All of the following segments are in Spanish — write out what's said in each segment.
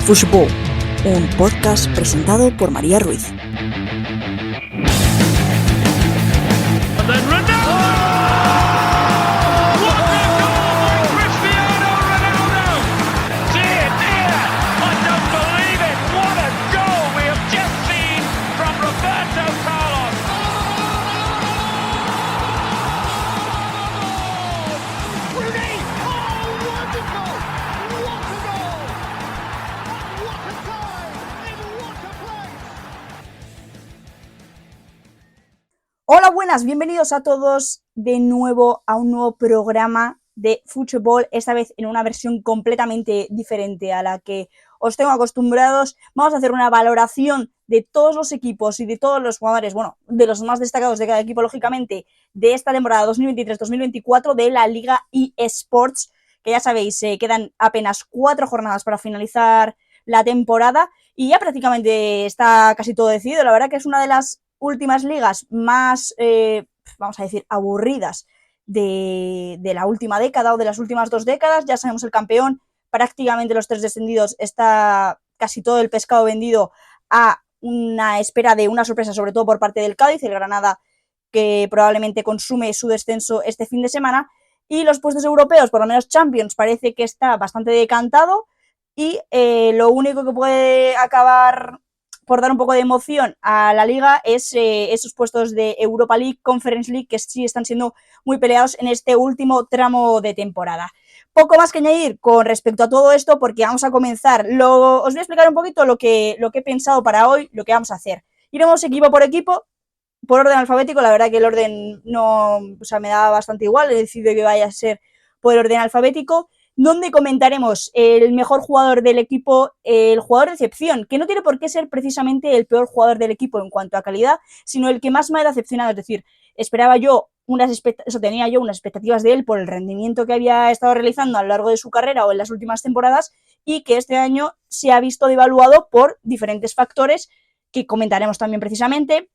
Fushball, un podcast presentado por María Ruiz. Hola, buenas, bienvenidos a todos de nuevo a un nuevo programa de Fushball, esta vez en una versión completamente diferente a la que os tengo acostumbrados. Vamos a hacer una valoración de todos los equipos y de todos los jugadores, bueno, de los más destacados de cada equipo, lógicamente, de esta temporada 2023-2024 de la Liga eSports, que ya sabéis, quedan apenas 4 jornadas para finalizar la temporada y ya prácticamente está casi todo decidido. La verdad que es una de las últimas ligas más, vamos a decir, aburridas de la última década o de las últimas 2 décadas. Ya sabemos el campeón, prácticamente los 3 descendidos, está casi todo el pescado vendido a una espera de una sorpresa, sobre todo por parte del Cádiz, el Granada, que probablemente consume su descenso este fin de semana. Y los puestos europeos, por lo menos Champions, parece que está bastante decantado y lo único que puede acabar por dar un poco de emoción a la liga es esos puestos de Europa League, Conference League, que sí están siendo muy peleados en este último tramo de temporada. Poco más que añadir con respecto a todo esto, porque vamos a comenzar. Os voy a explicar un poquito lo que he pensado para hoy, lo que vamos a hacer. Iremos equipo por equipo, por orden alfabético. La verdad que el orden no, o sea, me da bastante igual, he decidido que vaya a ser por orden alfabético, donde comentaremos el mejor jugador del equipo, el jugador de decepción, que no tiene por qué ser precisamente el peor jugador del equipo en cuanto a calidad, sino el que más me ha decepcionado. Es decir, tenía yo unas expectativas de él por el rendimiento que había estado realizando a lo largo de su carrera o en las últimas temporadas, y que este año se ha visto devaluado por diferentes factores que comentaremos también precisamente.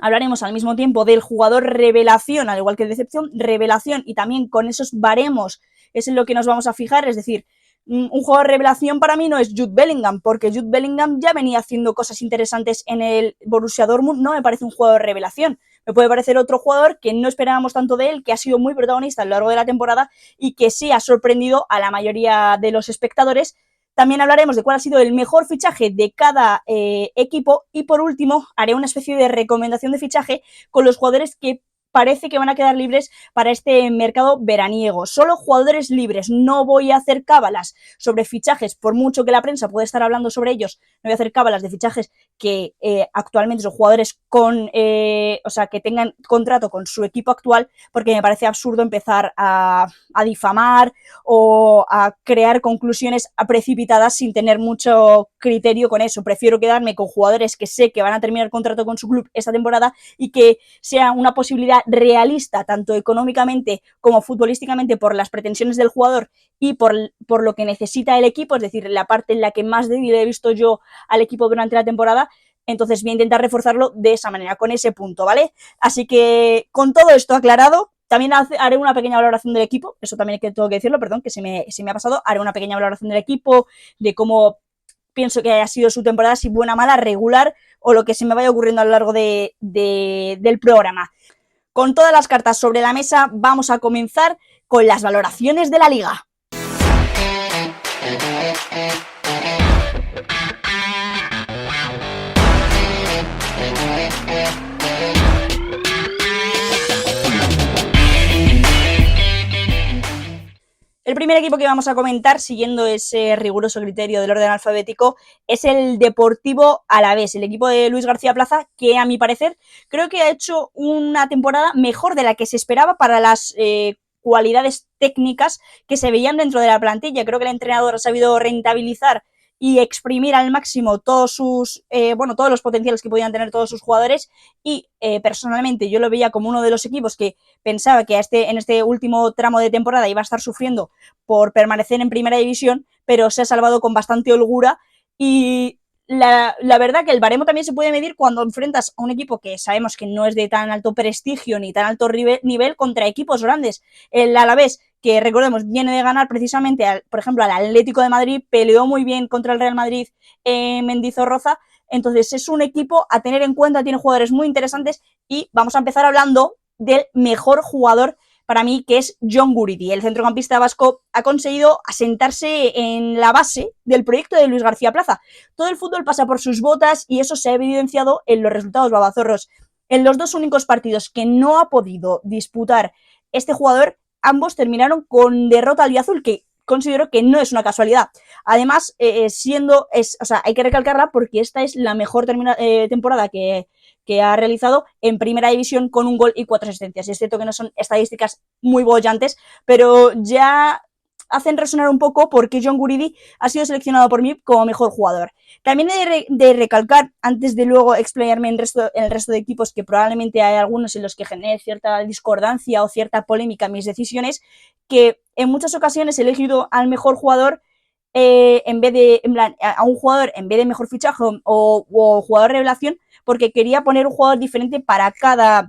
Hablaremos al mismo tiempo del jugador revelación, al igual que decepción, revelación, y también con esos baremos es en lo que nos vamos a fijar. Es decir, un jugador revelación para mí no es Jude Bellingham, porque Jude Bellingham ya venía haciendo cosas interesantes en el Borussia Dortmund, no me parece un jugador revelación. Me puede parecer otro jugador que no esperábamos tanto de él, que ha sido muy protagonista a lo largo de la temporada y que sí ha sorprendido a la mayoría de los espectadores. También hablaremos de cuál ha sido el mejor fichaje de cada equipo, y por último haré una especie de recomendación de fichaje con los jugadores que parece que van a quedar libres para este mercado veraniego. Solo jugadores libres, no voy a hacer cábalas sobre fichajes, por mucho que la prensa pueda estar hablando sobre ellos, no voy a hacer cábalas de fichajes que actualmente son jugadores que tengan contrato con su equipo actual, porque me parece absurdo empezar a difamar o a crear conclusiones precipitadas sin tener mucho criterio con eso. Prefiero quedarme con jugadores que sé que van a terminar contrato con su club esta temporada y que sea una posibilidad realista, tanto económicamente como futbolísticamente, por las pretensiones del jugador y por lo que necesita el equipo, es decir, la parte en la que más débil he visto yo al equipo durante la temporada. Entonces voy a intentar reforzarlo de esa manera, con ese punto, ¿vale? Así que con todo esto aclarado, también haré una pequeña valoración del equipo, eso también tengo que decirlo, perdón, que se me ha pasado. Haré una pequeña valoración del equipo, de cómo pienso que haya sido su temporada, si buena, mala, regular, o lo que se me vaya ocurriendo a lo largo del programa. Con todas las cartas sobre la mesa, vamos a comenzar con las valoraciones de la liga. El primer equipo que vamos a comentar, siguiendo ese riguroso criterio del orden alfabético, es el Deportivo Alavés, el equipo de Luis García Plaza, que a mi parecer creo que ha hecho una temporada mejor de la que se esperaba para las cualidades técnicas que se veían dentro de la plantilla. Creo que el entrenador ha sabido rentabilizar y exprimir al máximo todos los potenciales que podían tener todos sus jugadores, y personalmente yo lo veía como uno de los equipos que pensaba que en este último tramo de temporada iba a estar sufriendo por permanecer en primera división, pero se ha salvado con bastante holgura, y la verdad que el baremo también se puede medir cuando enfrentas a un equipo que sabemos que no es de tan alto prestigio ni tan alto nivel contra equipos grandes. El Alavés, que recordemos, viene de ganar precisamente, por ejemplo, al Atlético de Madrid, peleó muy bien contra el Real Madrid en Mendizorroza. Entonces es un equipo a tener en cuenta, tiene jugadores muy interesantes y vamos a empezar hablando del mejor jugador para mí, que es John Guridi. El centrocampista vasco ha conseguido asentarse en la base del proyecto de Luis García Plaza. Todo el fútbol pasa por sus botas y eso se ha evidenciado en los resultados babazorros. En los dos únicos partidos que no ha podido disputar este jugador, ambos terminaron con derrota albiazul, que considero que no es una casualidad. Además, hay que recalcarla porque esta es la mejor temporada que ha realizado en primera división con 1 gol y 4 asistencias. Y es cierto que no son estadísticas muy bollantes, pero ya hacen resonar un poco porque John Guridi ha sido seleccionado por mí como mejor jugador. También he de recalcar, antes de luego explayarme en el resto de equipos, que probablemente hay algunos en los que genere cierta discordancia o cierta polémica en mis decisiones, que en muchas ocasiones he elegido al mejor jugador a un jugador en vez de mejor fichaje o jugador revelación, porque quería poner un jugador diferente para cada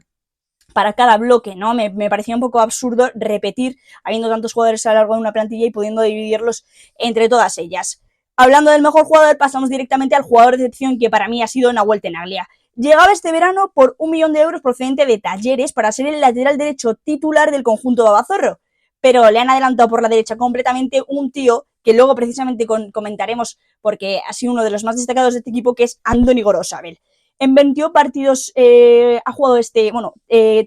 bloque, ¿no? Me parecía un poco absurdo repetir, habiendo tantos jugadores a lo largo de una plantilla y pudiendo dividirlos entre todas ellas. Hablando del mejor jugador, pasamos directamente al jugador de excepción, que para mí ha sido Nahuel Tenaglia. Llegaba este verano por 1 millón de euros procedente de Talleres para ser el lateral derecho titular del conjunto babazorro, pero le han adelantado por la derecha completamente un tío que luego precisamente comentaremos porque ha sido uno de los más destacados de este equipo, que es Andoni Gorosabel. En 21 partidos ha jugado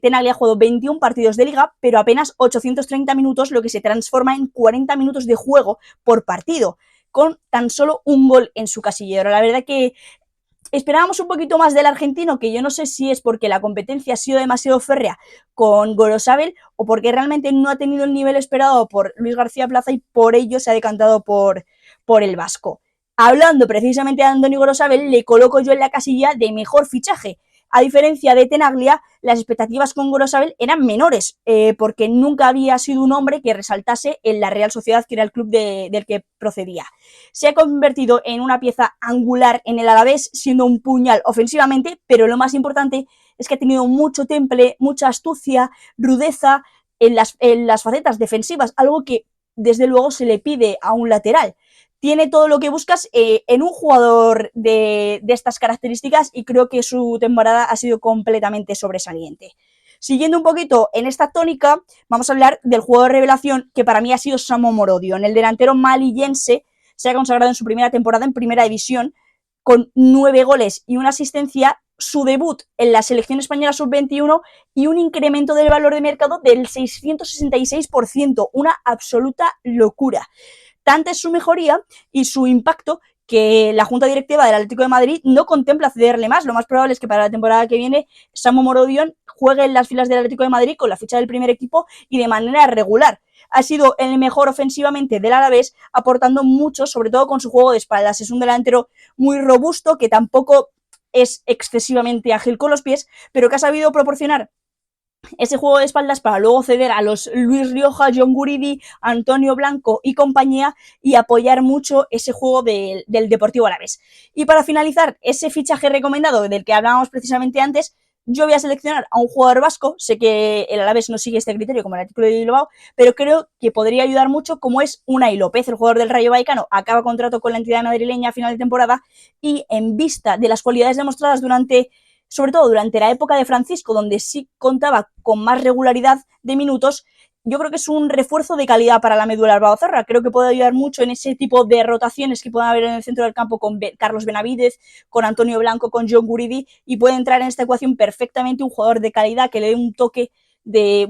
Tenaglia ha jugado 21 partidos de liga, pero apenas 830 minutos, lo que se transforma en 40 minutos de juego por partido, con tan solo 1 gol en su casillero. La verdad que esperábamos un poquito más del argentino, que yo no sé si es porque la competencia ha sido demasiado férrea con Gorosabel o porque realmente no ha tenido el nivel esperado por Luis García Plaza y por ello se ha decantado por el vasco. Hablando precisamente de Andoni Gorosabel, le coloco yo en la casilla de mejor fichaje. A diferencia de Tenaglia, las expectativas con Gorosabel eran menores, porque nunca había sido un hombre que resaltase en la Real Sociedad, que era el club del que procedía. Se ha convertido en una pieza angular en el Alavés, siendo un puñal ofensivamente, pero lo más importante es que ha tenido mucho temple, mucha astucia, rudeza en las facetas defensivas, algo que desde luego se le pide a un lateral. Tiene todo lo que buscas en un jugador de estas características y creo que su temporada ha sido completamente sobresaliente. Siguiendo un poquito en esta tónica, vamos a hablar del jugador de revelación, que para mí ha sido Samu Morodion. El delantero malillense se ha consagrado en su primera temporada en primera división con 9 goles y una asistencia, su debut en la selección española sub-21 y un incremento del valor de mercado del 666%, una absoluta locura. Tanta es su mejoría y su impacto que la Junta Directiva del Atlético de Madrid no contempla cederle más. Lo más probable es que para la temporada que viene Samu Morodion juegue en las filas del Atlético de Madrid con la ficha del primer equipo y de manera regular. Ha sido el mejor ofensivamente del Alavés, aportando mucho, sobre todo con su juego de espaldas. Es un delantero muy robusto, que tampoco es excesivamente ágil con los pies, pero que ha sabido proporcionar ese juego de espaldas para luego ceder a los Luis Rioja, John Guridi, Antonio Blanco y compañía y apoyar mucho ese juego del Deportivo Alavés. Y para finalizar, ese fichaje recomendado del que hablábamos precisamente antes, yo voy a seleccionar a un jugador vasco. Sé que el Alavés no sigue este criterio como el Atlético de Bilbao, pero creo que podría ayudar mucho, como es Unai López, el jugador del Rayo Vallecano. Acaba contrato con la entidad madrileña a final de temporada y en vista de las cualidades demostradas sobre todo durante la época de Francisco, donde sí contaba con más regularidad de minutos, yo creo que es un refuerzo de calidad para la médula albazorra. Creo que puede ayudar mucho en ese tipo de rotaciones que pueden haber en el centro del campo con Carlos Benavidez, con Antonio Blanco, con John Guridi, y puede entrar en esta ecuación perfectamente un jugador de calidad que le dé un toque de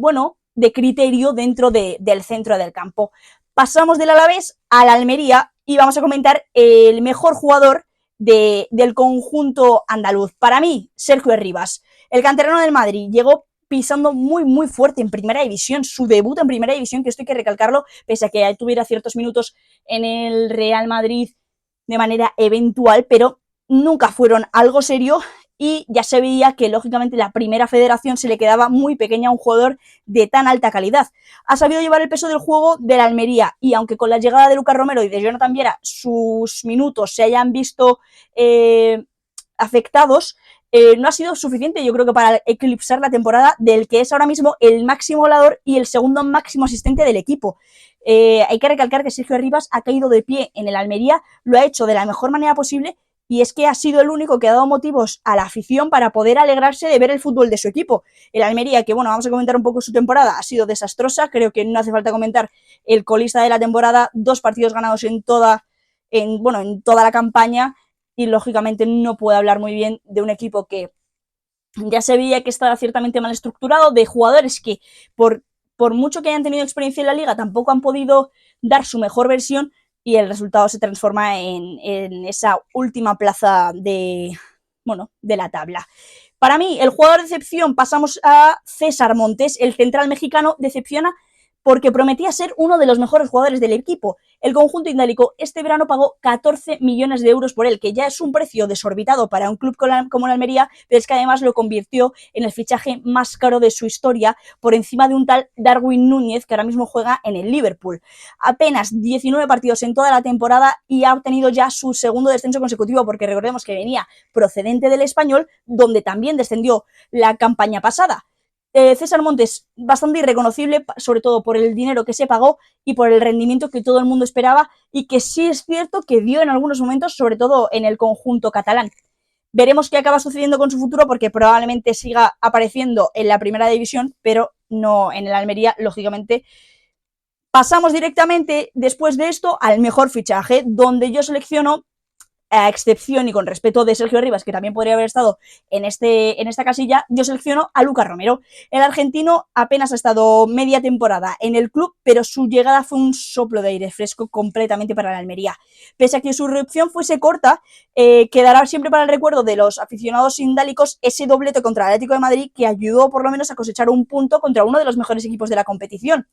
criterio dentro del centro del campo. Pasamos del Alavés al Almería y vamos a comentar el mejor jugador del conjunto andaluz. Para mí, Sergio Rivas, el canterano del Madrid, llegó pisando muy muy fuerte en primera división, su debut en primera división, que esto hay que recalcarlo, pese a que tuviera ciertos minutos en el Real Madrid de manera eventual, pero nunca fueron algo serio y ya se veía que lógicamente la primera federación se le quedaba muy pequeña a un jugador de tan alta calidad. Ha sabido llevar el peso del juego de la Almería y aunque con la llegada de Lucas Romero y de Jonathan Viera sus minutos se hayan visto afectados, no ha sido suficiente, yo creo que para eclipsar la temporada del que es ahora mismo el máximo goleador y el segundo máximo asistente del equipo. Hay que recalcar que Sergio Arribas ha caído de pie en el Almería, lo ha hecho de la mejor manera posible y es que ha sido el único que ha dado motivos a la afición para poder alegrarse de ver el fútbol de su equipo. El Almería, que bueno, vamos a comentar un poco su temporada, ha sido desastrosa, creo que no hace falta comentar el colista de la temporada, 2 partidos ganados en toda la campaña, y lógicamente no puede hablar muy bien de un equipo que ya se veía que estaba ciertamente mal estructurado, de jugadores que por mucho que hayan tenido experiencia en la liga tampoco han podido dar su mejor versión y el resultado se transforma en esa última plaza de la tabla. Para mí, el jugador de excepción, pasamos a César Montes, el central mexicano, decepciona porque prometía ser uno de los mejores jugadores del equipo. El conjunto indálico este verano pagó 14 millones de euros por él, que ya es un precio desorbitado para un club como la Almería, pero es que además lo convirtió en el fichaje más caro de su historia, por encima de un tal Darwin Núñez, que ahora mismo juega en el Liverpool. Apenas 19 partidos en toda la temporada y ha obtenido ya su segundo descenso consecutivo, porque recordemos que venía procedente del Español, donde también descendió la campaña pasada. César Montes, bastante irreconocible, sobre todo por el dinero que se pagó y por el rendimiento que todo el mundo esperaba y que sí es cierto que dio en algunos momentos, sobre todo en el conjunto catalán. Veremos qué acaba sucediendo con su futuro porque probablemente siga apareciendo en la primera división, pero no en el Almería, lógicamente. Pasamos directamente, después de esto, al mejor fichaje, donde yo selecciono, a excepción y con respeto de Sergio Arribas, que también podría haber estado en esta casilla, yo selecciono a Lucas Romero. El argentino apenas ha estado media temporada en el club, pero su llegada fue un soplo de aire fresco completamente para la Almería. Pese a que su reducción fuese corta, quedará siempre para el recuerdo de los aficionados indálicos ese doblete contra el Atlético de Madrid que ayudó por lo menos a cosechar un punto contra uno de los mejores equipos de la competición.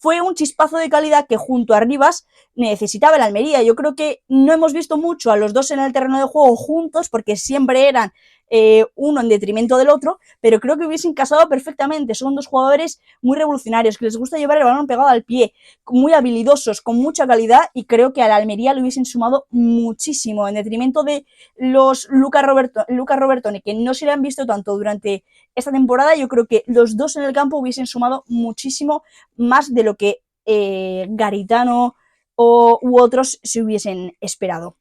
Fue un chispazo de calidad que junto a Arribas necesitaba el Almería. Yo creo que no hemos visto mucho a los dos en el terreno de juego juntos porque siempre eran uno en detrimento del otro, pero creo que hubiesen casado perfectamente. Son dos jugadores muy revolucionarios, que les gusta llevar el balón pegado al pie, muy habilidosos, con mucha calidad, y creo que a la Almería lo hubiesen sumado muchísimo, en detrimento de los Lucas Robertoni, que no se le han visto tanto durante esta temporada. Yo creo que los dos en el campo hubiesen sumado muchísimo más de lo que Garitano u otros se hubiesen esperado.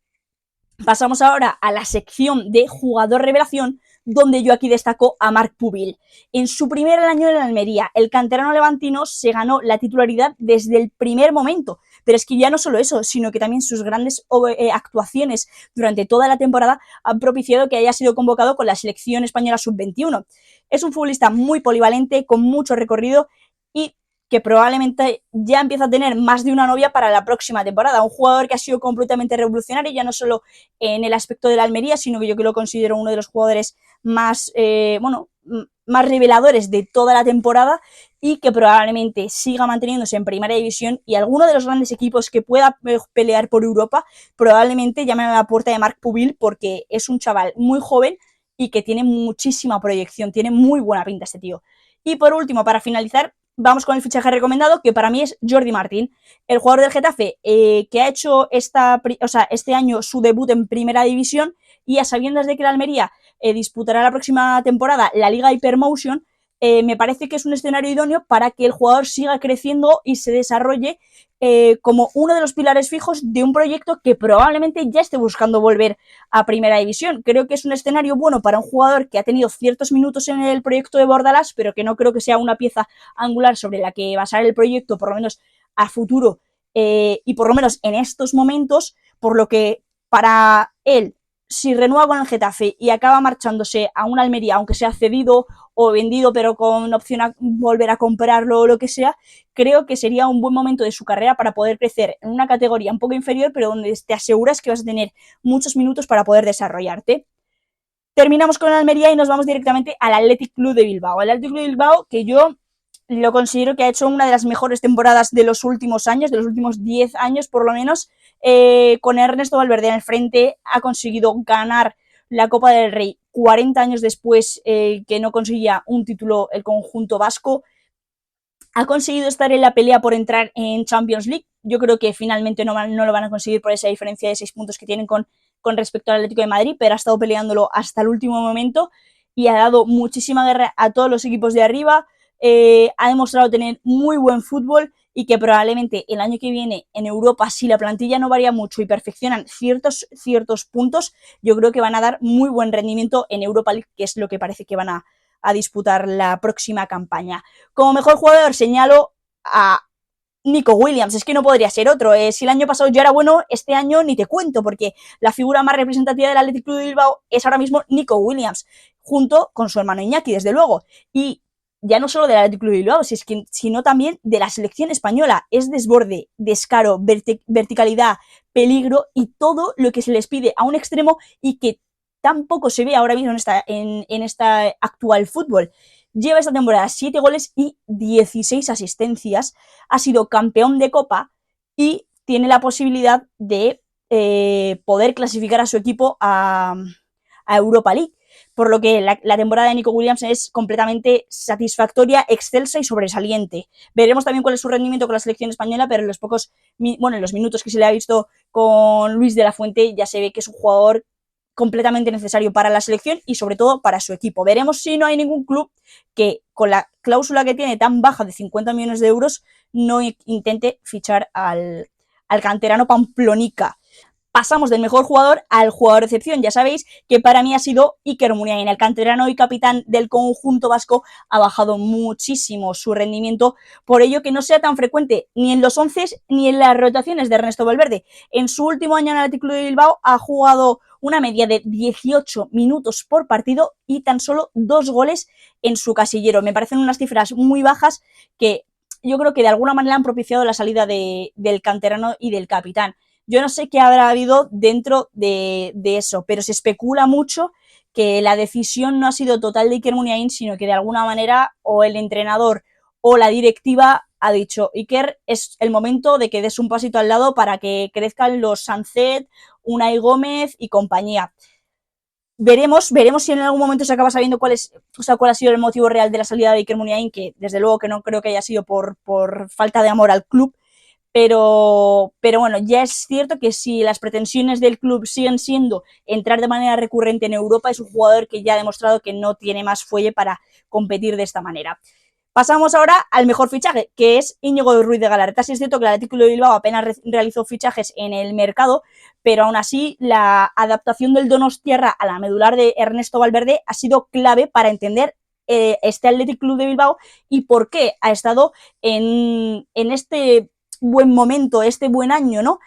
Pasamos ahora a la sección de jugador revelación, donde yo aquí destaco a Marc Pubil. En su primer año en la Almería, el canterano levantino se ganó la titularidad desde el primer momento, pero es que ya no solo eso, sino que también sus grandes actuaciones durante toda la temporada han propiciado que haya sido convocado con la selección española sub-21. Es un futbolista muy polivalente, con mucho recorrido y que probablemente ya empieza a tener más de una novia para la próxima temporada. Un jugador que ha sido completamente revolucionario, ya no solo en el aspecto de la Almería, sino que yo lo considero uno de los jugadores más reveladores de toda la temporada y que probablemente siga manteniéndose en primera división, y alguno de los grandes equipos que pueda pelear por Europa probablemente llamen a la puerta de Marc Pubil, porque es un chaval muy joven y que tiene muchísima proyección, tiene muy buena pinta este tío. Y por último, para finalizar, vamos con el fichaje recomendado, que para mí es Jordi Martín, el jugador del Getafe, que ha hecho este año su debut en primera división, y a sabiendas de que la Almería disputará la próxima temporada la Liga Hypermotion, me parece que es un escenario idóneo para que el jugador siga creciendo y se desarrolle como uno de los pilares fijos de un proyecto que probablemente ya esté buscando volver a primera división. Creo que es un escenario bueno para un jugador que ha tenido ciertos minutos en el proyecto de Bordalás, pero que no creo que sea una pieza angular sobre la que basar el proyecto, por lo menos a futuro, y por lo menos en estos momentos, por lo que para él, si renueva con el Getafe y acaba marchándose a una Almería, aunque sea cedido o vendido, pero con opción a volver a comprarlo o lo que sea, creo que sería un buen momento de su carrera para poder crecer en una categoría un poco inferior, pero donde te aseguras que vas a tener muchos minutos para poder desarrollarte. Terminamos con el Almería y nos vamos directamente al Athletic Club de Bilbao. El Athletic Club de Bilbao, que yo lo considero que ha hecho una de las mejores temporadas de los últimos años, de los últimos 10 años por lo menos, con Ernesto Valverde en el frente, ha conseguido ganar la Copa del Rey 40 años después que no conseguía un título el conjunto vasco. Ha conseguido estar en la pelea por entrar en Champions League. Yo creo que finalmente no lo van a conseguir por esa diferencia de 6 puntos que tienen con respecto al Atlético de Madrid, pero ha estado peleándolo hasta el último momento y ha dado muchísima guerra a todos los equipos de arriba. Ha demostrado tener muy buen fútbol y que probablemente el año que viene en Europa, si la plantilla no varía mucho y perfeccionan ciertos puntos, yo creo que van a dar muy buen rendimiento en Europa League, que es lo que parece que van a disputar la próxima campaña. Como mejor jugador señalo a Nico Williams, es que no podría ser otro. Si el año pasado ya era bueno, este año ni te cuento, porque la figura más representativa del Athletic Club de Bilbao es ahora mismo Nico Williams, junto con su hermano Iñaki, desde luego. Y ya no solo del Athletic Club de Bilbao, sino también de la selección española. Es desborde, descaro, verticalidad, peligro y todo lo que se les pide a un extremo y que tampoco se ve ahora mismo en esta actual fútbol. Lleva esta temporada 7 goles y 16 asistencias, ha sido campeón de Copa y tiene la posibilidad de poder clasificar a su equipo a Europa League, por lo que la temporada de Nico Williams es completamente satisfactoria, excelsa y sobresaliente. Veremos también cuál es su rendimiento con la selección española, pero en los minutos que se le ha visto con Luis de la Fuente ya se ve que es un jugador completamente necesario para la selección y sobre todo para su equipo. Veremos si no hay ningún club que con la cláusula que tiene tan baja de 50 millones de euros no intente fichar al canterano Pamplonica. Pasamos del mejor jugador al jugador de excepción. Ya sabéis que para mí ha sido Iker Muniain, el canterano y capitán del conjunto vasco. Ha bajado muchísimo su rendimiento, por ello que no sea tan frecuente ni en los 11 ni en las rotaciones de Ernesto Valverde. En su último año en el Athletic Club de Bilbao ha jugado una media de 18 minutos por partido y tan solo 2 goles en su casillero. Me parecen unas cifras muy bajas que yo creo que de alguna manera han propiciado la salida del canterano y del capitán. Yo no sé qué habrá habido dentro de eso, pero se especula mucho que la decisión no ha sido total de Iker Muniain, sino que de alguna manera o el entrenador o la directiva ha dicho: Iker, es el momento de que des un pasito al lado para que crezcan los Sancet, Unai Gómez y compañía. Veremos si en algún momento se acaba sabiendo cuál ha sido el motivo real de la salida de Iker Muniain, que desde luego que no creo que haya sido por falta de amor al club. Pero bueno, ya es cierto que si las pretensiones del club siguen siendo entrar de manera recurrente en Europa, es un jugador que ya ha demostrado que no tiene más fuelle para competir de esta manera. Pasamos ahora al mejor fichaje, que es Íñigo Ruiz de Galarreta. Sí es cierto que el Athletic Club de Bilbao apenas realizó fichajes en el mercado, pero aún así la adaptación del Donostiarra a la medular de Ernesto Valverde ha sido clave para entender este Athletic Club de Bilbao y por qué ha estado en este buen momento, este buen año, ¿no?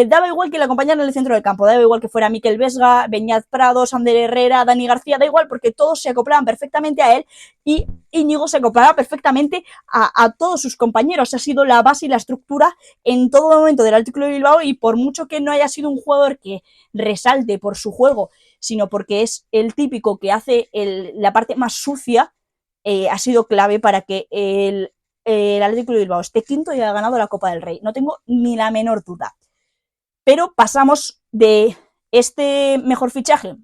Daba igual que le acompañaran en el centro del campo, daba igual que fuera Mikel Vesga, Beñat Prado, Ander Herrera, Dani García, da igual, porque todos se acoplaban perfectamente a él y Íñigo se acoplaba perfectamente a todos sus compañeros. Ha sido la base y la estructura en todo momento del Athletic Club de Bilbao, y por mucho que no haya sido un jugador que resalte por su juego, sino porque es el típico que hace la parte más sucia, ha sido clave para que el Athletic Club de Bilbao esté quinto y ha ganado la Copa del Rey. No tengo ni la menor duda. Pero pasamos de este mejor fichaje,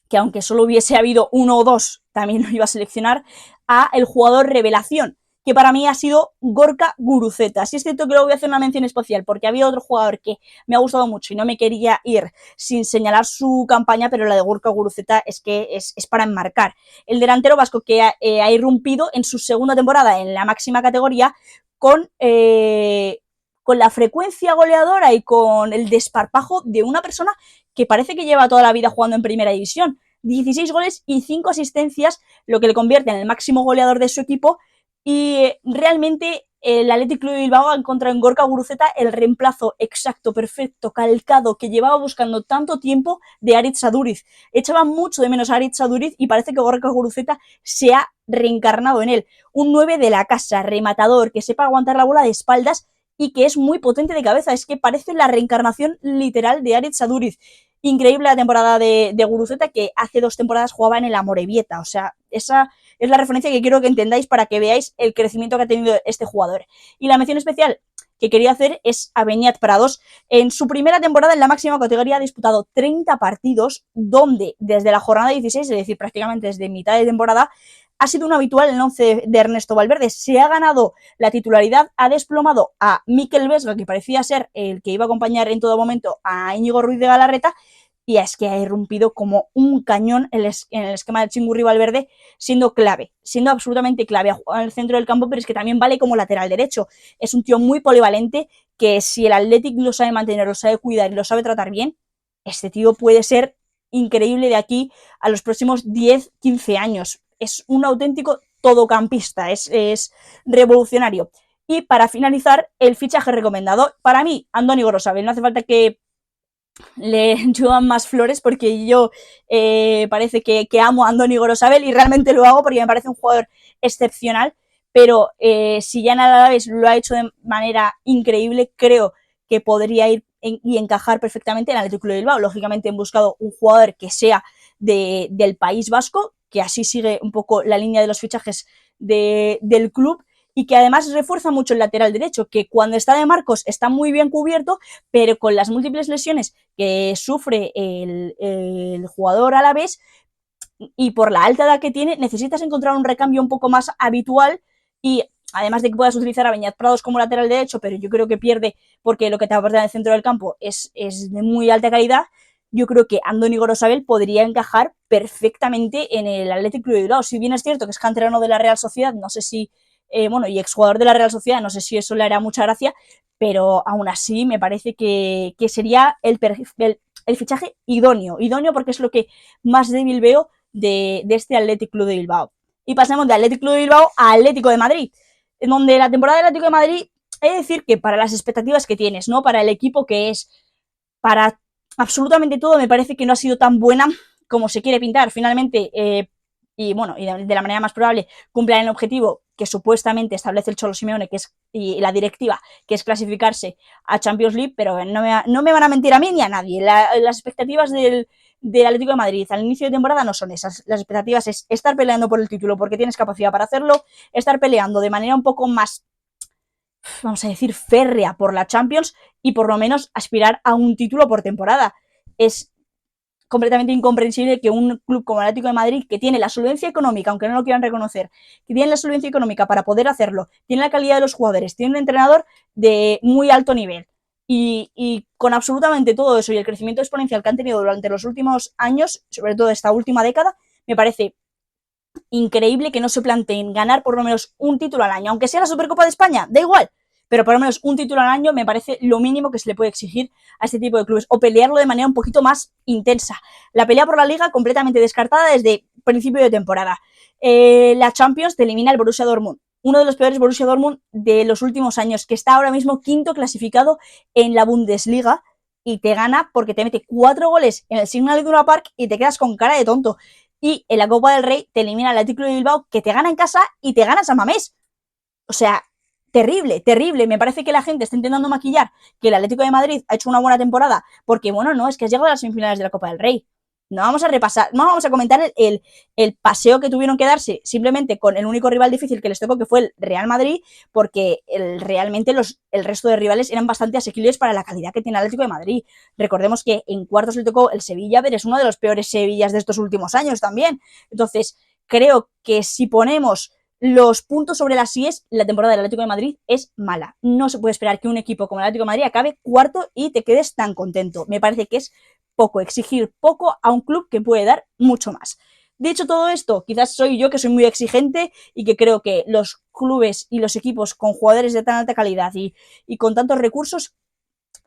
que aunque solo hubiese habido uno o dos, también lo iba a seleccionar, a el jugador revelación, que para mí ha sido Gorka Guruceta. Sí es cierto que luego voy a hacer una mención especial, porque había otro jugador que me ha gustado mucho y no me quería ir sin señalar su campaña, pero la de Gorka Guruceta es que es para enmarcar. El delantero vasco que ha irrumpido en su segunda temporada en la máxima categoría con la frecuencia goleadora y con el desparpajo de una persona que parece que lleva toda la vida jugando en primera división. 16 goles y 5 asistencias, lo que le convierte en el máximo goleador de su equipo. Y realmente el Athletic Club de Bilbao ha encontrado en Gorka Guruceta el reemplazo exacto, perfecto, calcado, que llevaba buscando tanto tiempo de Aritz Aduriz. Echaba mucho de menos a Aritz Aduriz y parece que Gorka Guruceta se ha reencarnado en él. Un 9 de la casa, rematador, que sepa aguantar la bola de espaldas y que es muy potente de cabeza. Es que parece la reencarnación literal de Aritz Aduriz. Increíble la temporada de Guruceta, que hace 2 temporadas jugaba en el Amorebieta. O sea, esa es la referencia que quiero que entendáis para que veáis el crecimiento que ha tenido este jugador. Y la mención especial que quería hacer es a Beñat Prados. En su primera temporada en la máxima categoría ha disputado 30 partidos, donde desde la jornada 16, es decir, prácticamente desde mitad de temporada, ha sido un habitual en el 11 de Ernesto Valverde. Se ha ganado la titularidad, ha desplomado a Mikel Vesga, que parecía ser el que iba a acompañar en todo momento a Íñigo Ruiz de Galarreta, y es que ha irrumpido como un cañón en el esquema del Chingurri Valverde, siendo clave, siendo absolutamente clave. Ha jugado en el centro del campo, pero es que también vale como lateral derecho. Es un tío muy polivalente que si el Athletic lo sabe mantener, lo sabe cuidar y lo sabe tratar bien, este tío puede ser increíble de aquí a los próximos 10-15 años. Es un auténtico todocampista, es revolucionario. Y para finalizar, el fichaje recomendado, para mí, Andoni Gorosabel. No hace falta que le lluevan más flores porque yo parece que amo a Andoni Gorosabel y realmente lo hago porque me parece un jugador excepcional, pero si ya en Alavés lo ha hecho de manera increíble, creo que podría ir y encajar perfectamente en el Athletic Club de Bilbao. Lógicamente han buscado un jugador que sea del País Vasco, que así sigue un poco la línea de los fichajes del club, y que además refuerza mucho el lateral derecho, que cuando está de Marcos está muy bien cubierto, pero con las múltiples lesiones que sufre el jugador alavés y por la alta edad que tiene, necesitas encontrar un recambio un poco más habitual, y además de que puedas utilizar a Beñat Prados como lateral derecho, pero yo creo que pierde porque lo que te aporta en el centro del campo es de muy alta calidad. Yo creo que Andoni Gorosabel podría encajar perfectamente en el Athletic Club de Bilbao. Si bien es cierto que es canterano de la Real Sociedad, no sé si, y exjugador de la Real Sociedad, no sé si eso le hará mucha gracia, pero aún así me parece que sería el fichaje idóneo porque es lo que más débil veo de este Athletic Club de Bilbao. Y pasamos de Athletic Club de Bilbao a Atlético de Madrid, en donde la temporada del Atlético de Madrid, he de decir que para las expectativas que tienes, ¿no? Para el equipo que es, para absolutamente todo, me parece que no ha sido tan buena como se quiere pintar. Finalmente, y de la manera más probable, cumplan el objetivo que supuestamente establece el Cholo Simeone, que es, y la directiva, que es clasificarse a Champions League, pero no me van a mentir a mí ni a nadie. Las expectativas del Atlético de Madrid al inicio de temporada no son esas. Las expectativas es estar peleando por el título porque tienes capacidad para hacerlo, estar peleando de manera un poco más, vamos a decir, férrea por la Champions, y por lo menos aspirar a un título por temporada. Es completamente incomprensible que un club como el Atlético de Madrid, que tiene la solvencia económica, aunque no lo quieran reconocer, que tiene la solvencia económica para poder hacerlo, tiene la calidad de los jugadores, tiene un entrenador de muy alto nivel, y con absolutamente todo eso y el crecimiento exponencial que han tenido durante los últimos años, sobre todo esta última década, me parece increíble que no se planteen ganar por lo menos un título al año, aunque sea la Supercopa de España, da igual, pero por lo menos un título al año me parece lo mínimo que se le puede exigir a este tipo de clubes, o pelearlo de manera un poquito más intensa. La pelea por la Liga completamente descartada desde principio de temporada. La Champions te elimina el Borussia Dortmund, uno de los peores Borussia Dortmund de los últimos años, que está ahora mismo quinto clasificado en la Bundesliga, y te gana porque te mete 4 goles en el Signal Iduna Park y te quedas con cara de tonto. Y en la Copa del Rey te elimina el Atlético de Bilbao, que te gana en casa y te gana San Mamés. O sea, terrible, terrible. Me parece que la gente está intentando maquillar que el Atlético de Madrid ha hecho una buena temporada, porque bueno, no, es que has llegado a las semifinales de la Copa del Rey. No vamos a repasar, no vamos a comentar el paseo que tuvieron que darse simplemente con el único rival difícil que les tocó, que fue el Real Madrid, porque realmente el resto de rivales eran bastante asequibles para la calidad que tiene el Atlético de Madrid. Recordemos que en cuartos le tocó el Sevilla, pero es uno de los peores Sevillas de estos últimos años también. Entonces, creo que si ponemos los puntos sobre las IES, la temporada del Atlético de Madrid es mala. No se puede esperar que un equipo como el Atlético de Madrid acabe cuarto y te quedes tan contento. Me parece que es poco, exigir poco a un club que puede dar mucho más. Dicho todo esto, quizás soy yo que soy muy exigente y que creo que los clubes y los equipos con jugadores de tan alta calidad y con tantos recursos,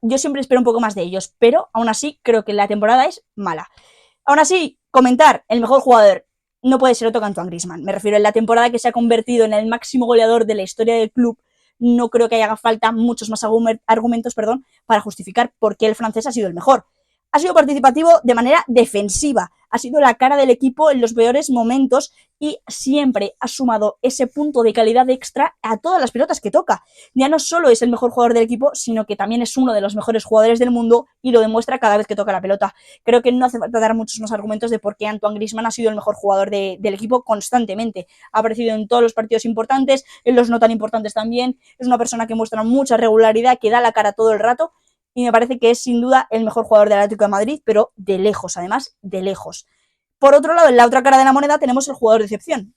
yo siempre espero un poco más de ellos, pero aún así creo que la temporada es mala. Aún así, comentar, el mejor jugador no puede ser otro que Antoine Griezmann. Me refiero, en la temporada que se ha convertido en el máximo goleador de la historia del club, no creo que haya falta muchos más argumentos para justificar por qué el francés ha sido el mejor. ha sido participativo de manera defensiva, ha sido la cara del equipo en los peores momentos y siempre ha sumado ese punto de calidad extra a todas las pelotas que toca. Ya no solo es el mejor jugador del equipo, sino que también es uno de los mejores jugadores del mundo y lo demuestra cada vez que toca la pelota. Creo que no hace falta dar muchos más argumentos de por qué Antoine Griezmann ha sido el mejor jugador del equipo constantemente. Ha aparecido en todos los partidos importantes, en los no tan importantes también. Es una persona que muestra mucha regularidad, que da la cara todo el rato y me parece que es sin duda el mejor jugador del Atlético de Madrid, pero de lejos, además, de lejos. Por otro lado, en la otra cara de la moneda tenemos el jugador de excepción,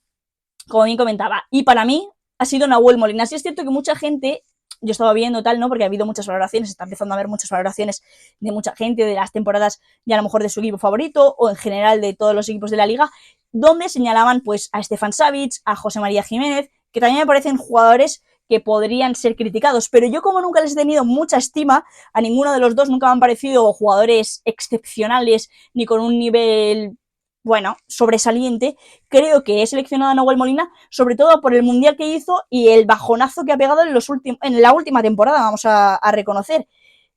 como bien comentaba, y para mí ha sido Nahuel Molina. Sí es cierto que mucha gente, yo estaba viendo tal, ¿no? Porque ha habido muchas valoraciones, está empezando a haber muchas valoraciones de mucha gente de las temporadas ya a lo mejor de su equipo favorito o en general de todos los equipos de la liga, donde señalaban pues a Stefan Savic, a José María Jiménez, que también me parecen jugadores que podrían ser criticados, pero yo como nunca les he tenido mucha estima, a ninguno de los dos nunca me han parecido jugadores excepcionales ni con un nivel, bueno, sobresaliente, creo que he seleccionado a Nahuel Molina sobre todo por el mundial que hizo y el bajonazo que ha pegado en la última temporada, vamos a reconocer,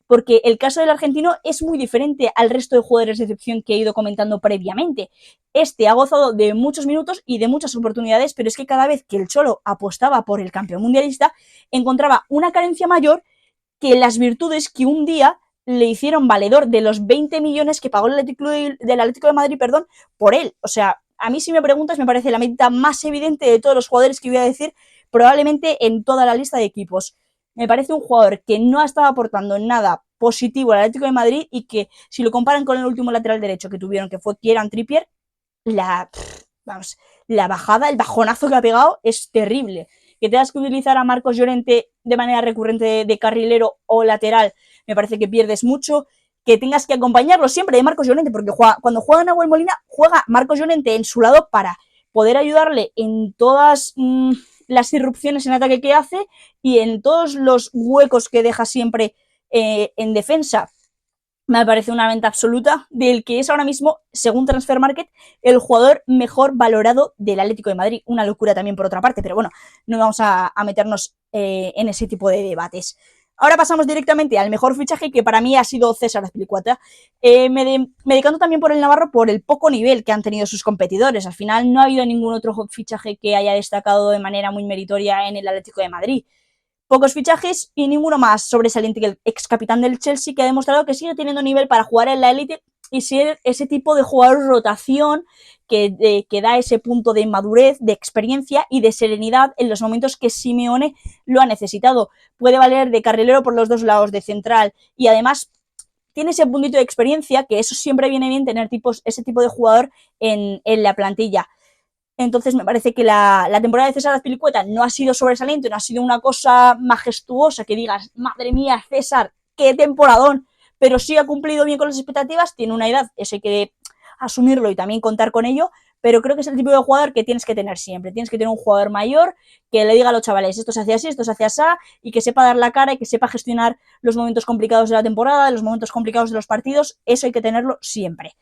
porque el caso del argentino es muy diferente al resto de jugadores de excepción que he ido comentando previamente. Este ha gozado de muchos minutos y de muchas oportunidades, pero es que cada vez que el Cholo apostaba por el campeón mundialista, encontraba una carencia mayor que las virtudes que un día le hicieron valedor de los 20 millones que pagó el Atlético de Madrid, por él. O sea, a mí si me preguntas me parece la medida más evidente de todos los jugadores que voy a decir, probablemente en toda la lista de equipos. Me parece un jugador que no ha estado aportando nada positivo al Atlético de Madrid y que si lo comparan con el último lateral derecho que tuvieron, que fue Kieran Trippier, la bajada, el bajonazo que ha pegado es terrible. Que tengas que utilizar a Marcos Llorente de manera recurrente de carrilero o lateral, me parece que pierdes mucho. Que tengas que acompañarlo siempre de Marcos Llorente, porque cuando juega Nahuel Molina, juega Marcos Llorente en su lado para poder ayudarle en todas las irrupciones en ataque que hace y en todos los huecos que deja siempre en defensa. Me parece una venta absoluta del que es ahora mismo, según Transfer Market, el jugador mejor valorado del Atlético de Madrid. Una locura también por otra parte, pero bueno, no vamos a meternos en ese tipo de debates. Ahora pasamos directamente al mejor fichaje, que para mí ha sido César Azpilicueta. Me decanto también por el Navarro por el poco nivel que han tenido sus competidores. Al final no ha habido ningún otro fichaje que haya destacado de manera muy meritoria en el Atlético de Madrid. Pocos fichajes y ninguno más sobresaliente que el ex capitán del Chelsea, que ha demostrado que sigue teniendo nivel para jugar en la élite y ser ese tipo de jugador rotación que da ese punto de madurez, de experiencia y de serenidad en los momentos que Simeone lo ha necesitado. Puede valer de carrilero por los dos lados, de central, y además tiene ese puntito de experiencia, que eso siempre viene bien tener ese tipo de jugador en la plantilla. Entonces me parece que la temporada de César Azpilicueta no ha sido sobresaliente, no ha sido una cosa majestuosa que digas, madre mía, César, qué temporadón, pero sí ha cumplido bien con las expectativas, tiene una edad, eso hay que asumirlo y también contar con ello, pero creo que es el tipo de jugador que tienes que tener siempre. Tienes que tener un jugador mayor que le diga a los chavales, esto se hace así, esto se hace así, y que sepa dar la cara y que sepa gestionar los momentos complicados de la temporada, los momentos complicados de los partidos, eso hay que tenerlo siempre.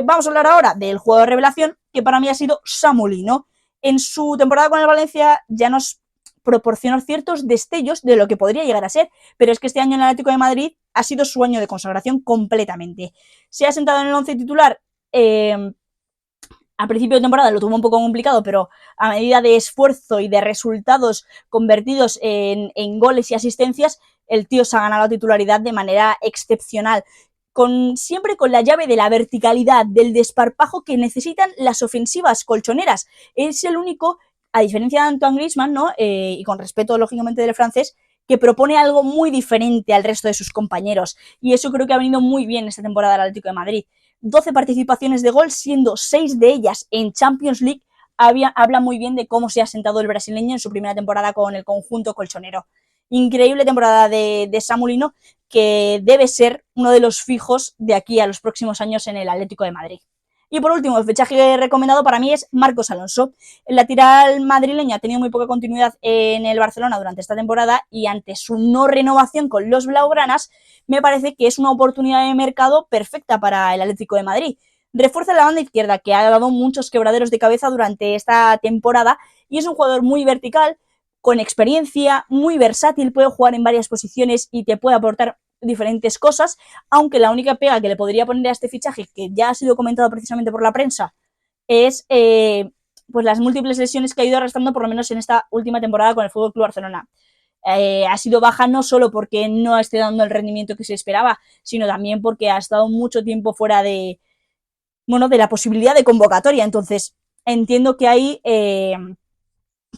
Vamos a hablar ahora del jugador de revelación, que para mí ha sido Samu Lino. En su temporada con el Valencia ya nos proporcionó ciertos destellos de lo que podría llegar a ser, pero es que este año en el Atlético de Madrid ha sido su año de consagración completamente. Se ha sentado en el 11 titular, al principio de temporada lo tuvo un poco complicado, pero a medida de esfuerzo y de resultados convertidos en goles y asistencias, el tío se ha ganado la titularidad de manera excepcional. Siempre con la llave de la verticalidad, del desparpajo que necesitan las ofensivas colchoneras. Es el único, a diferencia de Antoine Griezmann, ¿no? Y con respeto, lógicamente, del francés, que propone algo muy diferente al resto de sus compañeros. Y eso creo que ha venido muy bien esta temporada al Atlético de Madrid. 12 participaciones de gol, siendo 6 de ellas en Champions League, habla muy bien de cómo se ha sentado el brasileño en su primera temporada con el conjunto colchonero. Increíble temporada de Samu Lino, que debe ser uno de los fijos de aquí a los próximos años en el Atlético de Madrid. Y por último, el fichaje recomendado para mí es Marcos Alonso. El lateral madrileño ha tenido muy poca continuidad en el Barcelona durante esta temporada y ante su no renovación con los blaugranas, me parece que es una oportunidad de mercado perfecta para el Atlético de Madrid. Refuerza la banda izquierda, que ha dado muchos quebraderos de cabeza durante esta temporada, y es un jugador muy vertical, con experiencia, muy versátil, puede jugar en varias posiciones y te puede aportar diferentes cosas, aunque la única pega que le podría poner a este fichaje, que ya ha sido comentado precisamente por la prensa, es pues las múltiples lesiones que ha ido arrastrando por lo menos en esta última temporada con el FC Barcelona. Ha sido baja no solo porque no esté dando el rendimiento que se esperaba, sino también porque ha estado mucho tiempo fuera de la posibilidad de convocatoria. Entonces, entiendo que ahí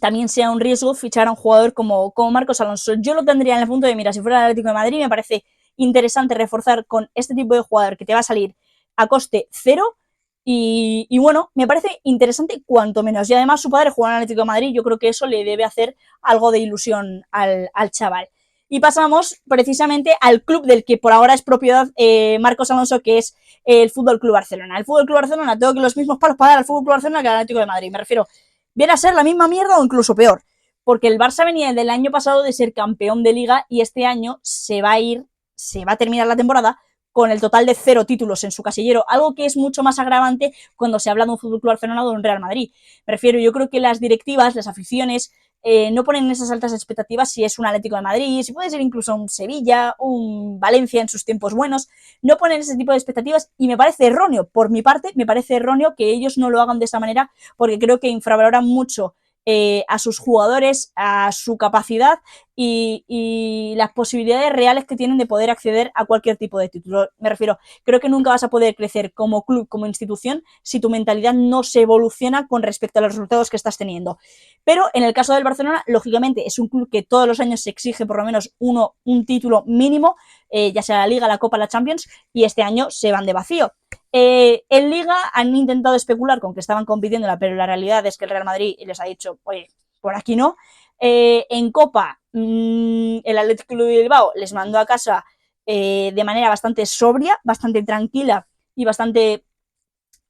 también sea un riesgo fichar a un jugador como Marcos Alonso. Yo lo tendría en el punto de mira, si fuera el Atlético de Madrid, me parece interesante reforzar con este tipo de jugador que te va a salir a coste cero. Y bueno, me parece interesante cuanto menos. Y además su padre juega en el Atlético de Madrid, yo creo que eso le debe hacer algo de ilusión al chaval. Y pasamos precisamente al club del que por ahora es propiedad Marcos Alonso, que es el FC Barcelona. El FC Barcelona tengo que los mismos palos para dar al FC Barcelona que al Atlético de Madrid. Me refiero, viene a ser la misma mierda o incluso peor. Porque el Barça venía del año pasado de ser campeón de Liga y este año se va a terminar la temporada con el total de 0 títulos en su casillero, algo que es mucho más agravante cuando se habla de un FC Barcelona o de un Real Madrid. Me refiero, yo creo que las directivas, las aficiones, no ponen esas altas expectativas si es un Atlético de Madrid, si puede ser incluso un Sevilla, un Valencia en sus tiempos buenos, no ponen ese tipo de expectativas y me parece erróneo, por mi parte, me parece erróneo que ellos no lo hagan de esa manera porque creo que infravaloran mucho a sus jugadores, a su capacidad y las posibilidades reales que tienen de poder acceder a cualquier tipo de título. Me refiero, creo que nunca vas a poder crecer como club, como institución, si tu mentalidad no se evoluciona con respecto a los resultados que estás teniendo. Pero en el caso del Barcelona, lógicamente, es un club que todos los años se exige por lo menos un título mínimo, ya sea la Liga, la Copa, la Champions, y este año se van de vacío. En Liga han intentado especular con que estaban compitiéndola, pero la realidad es que el Real Madrid les ha dicho, oye, por aquí no. En Copa, el Atlético de Bilbao les mandó a casa de manera bastante sobria, bastante tranquila y bastante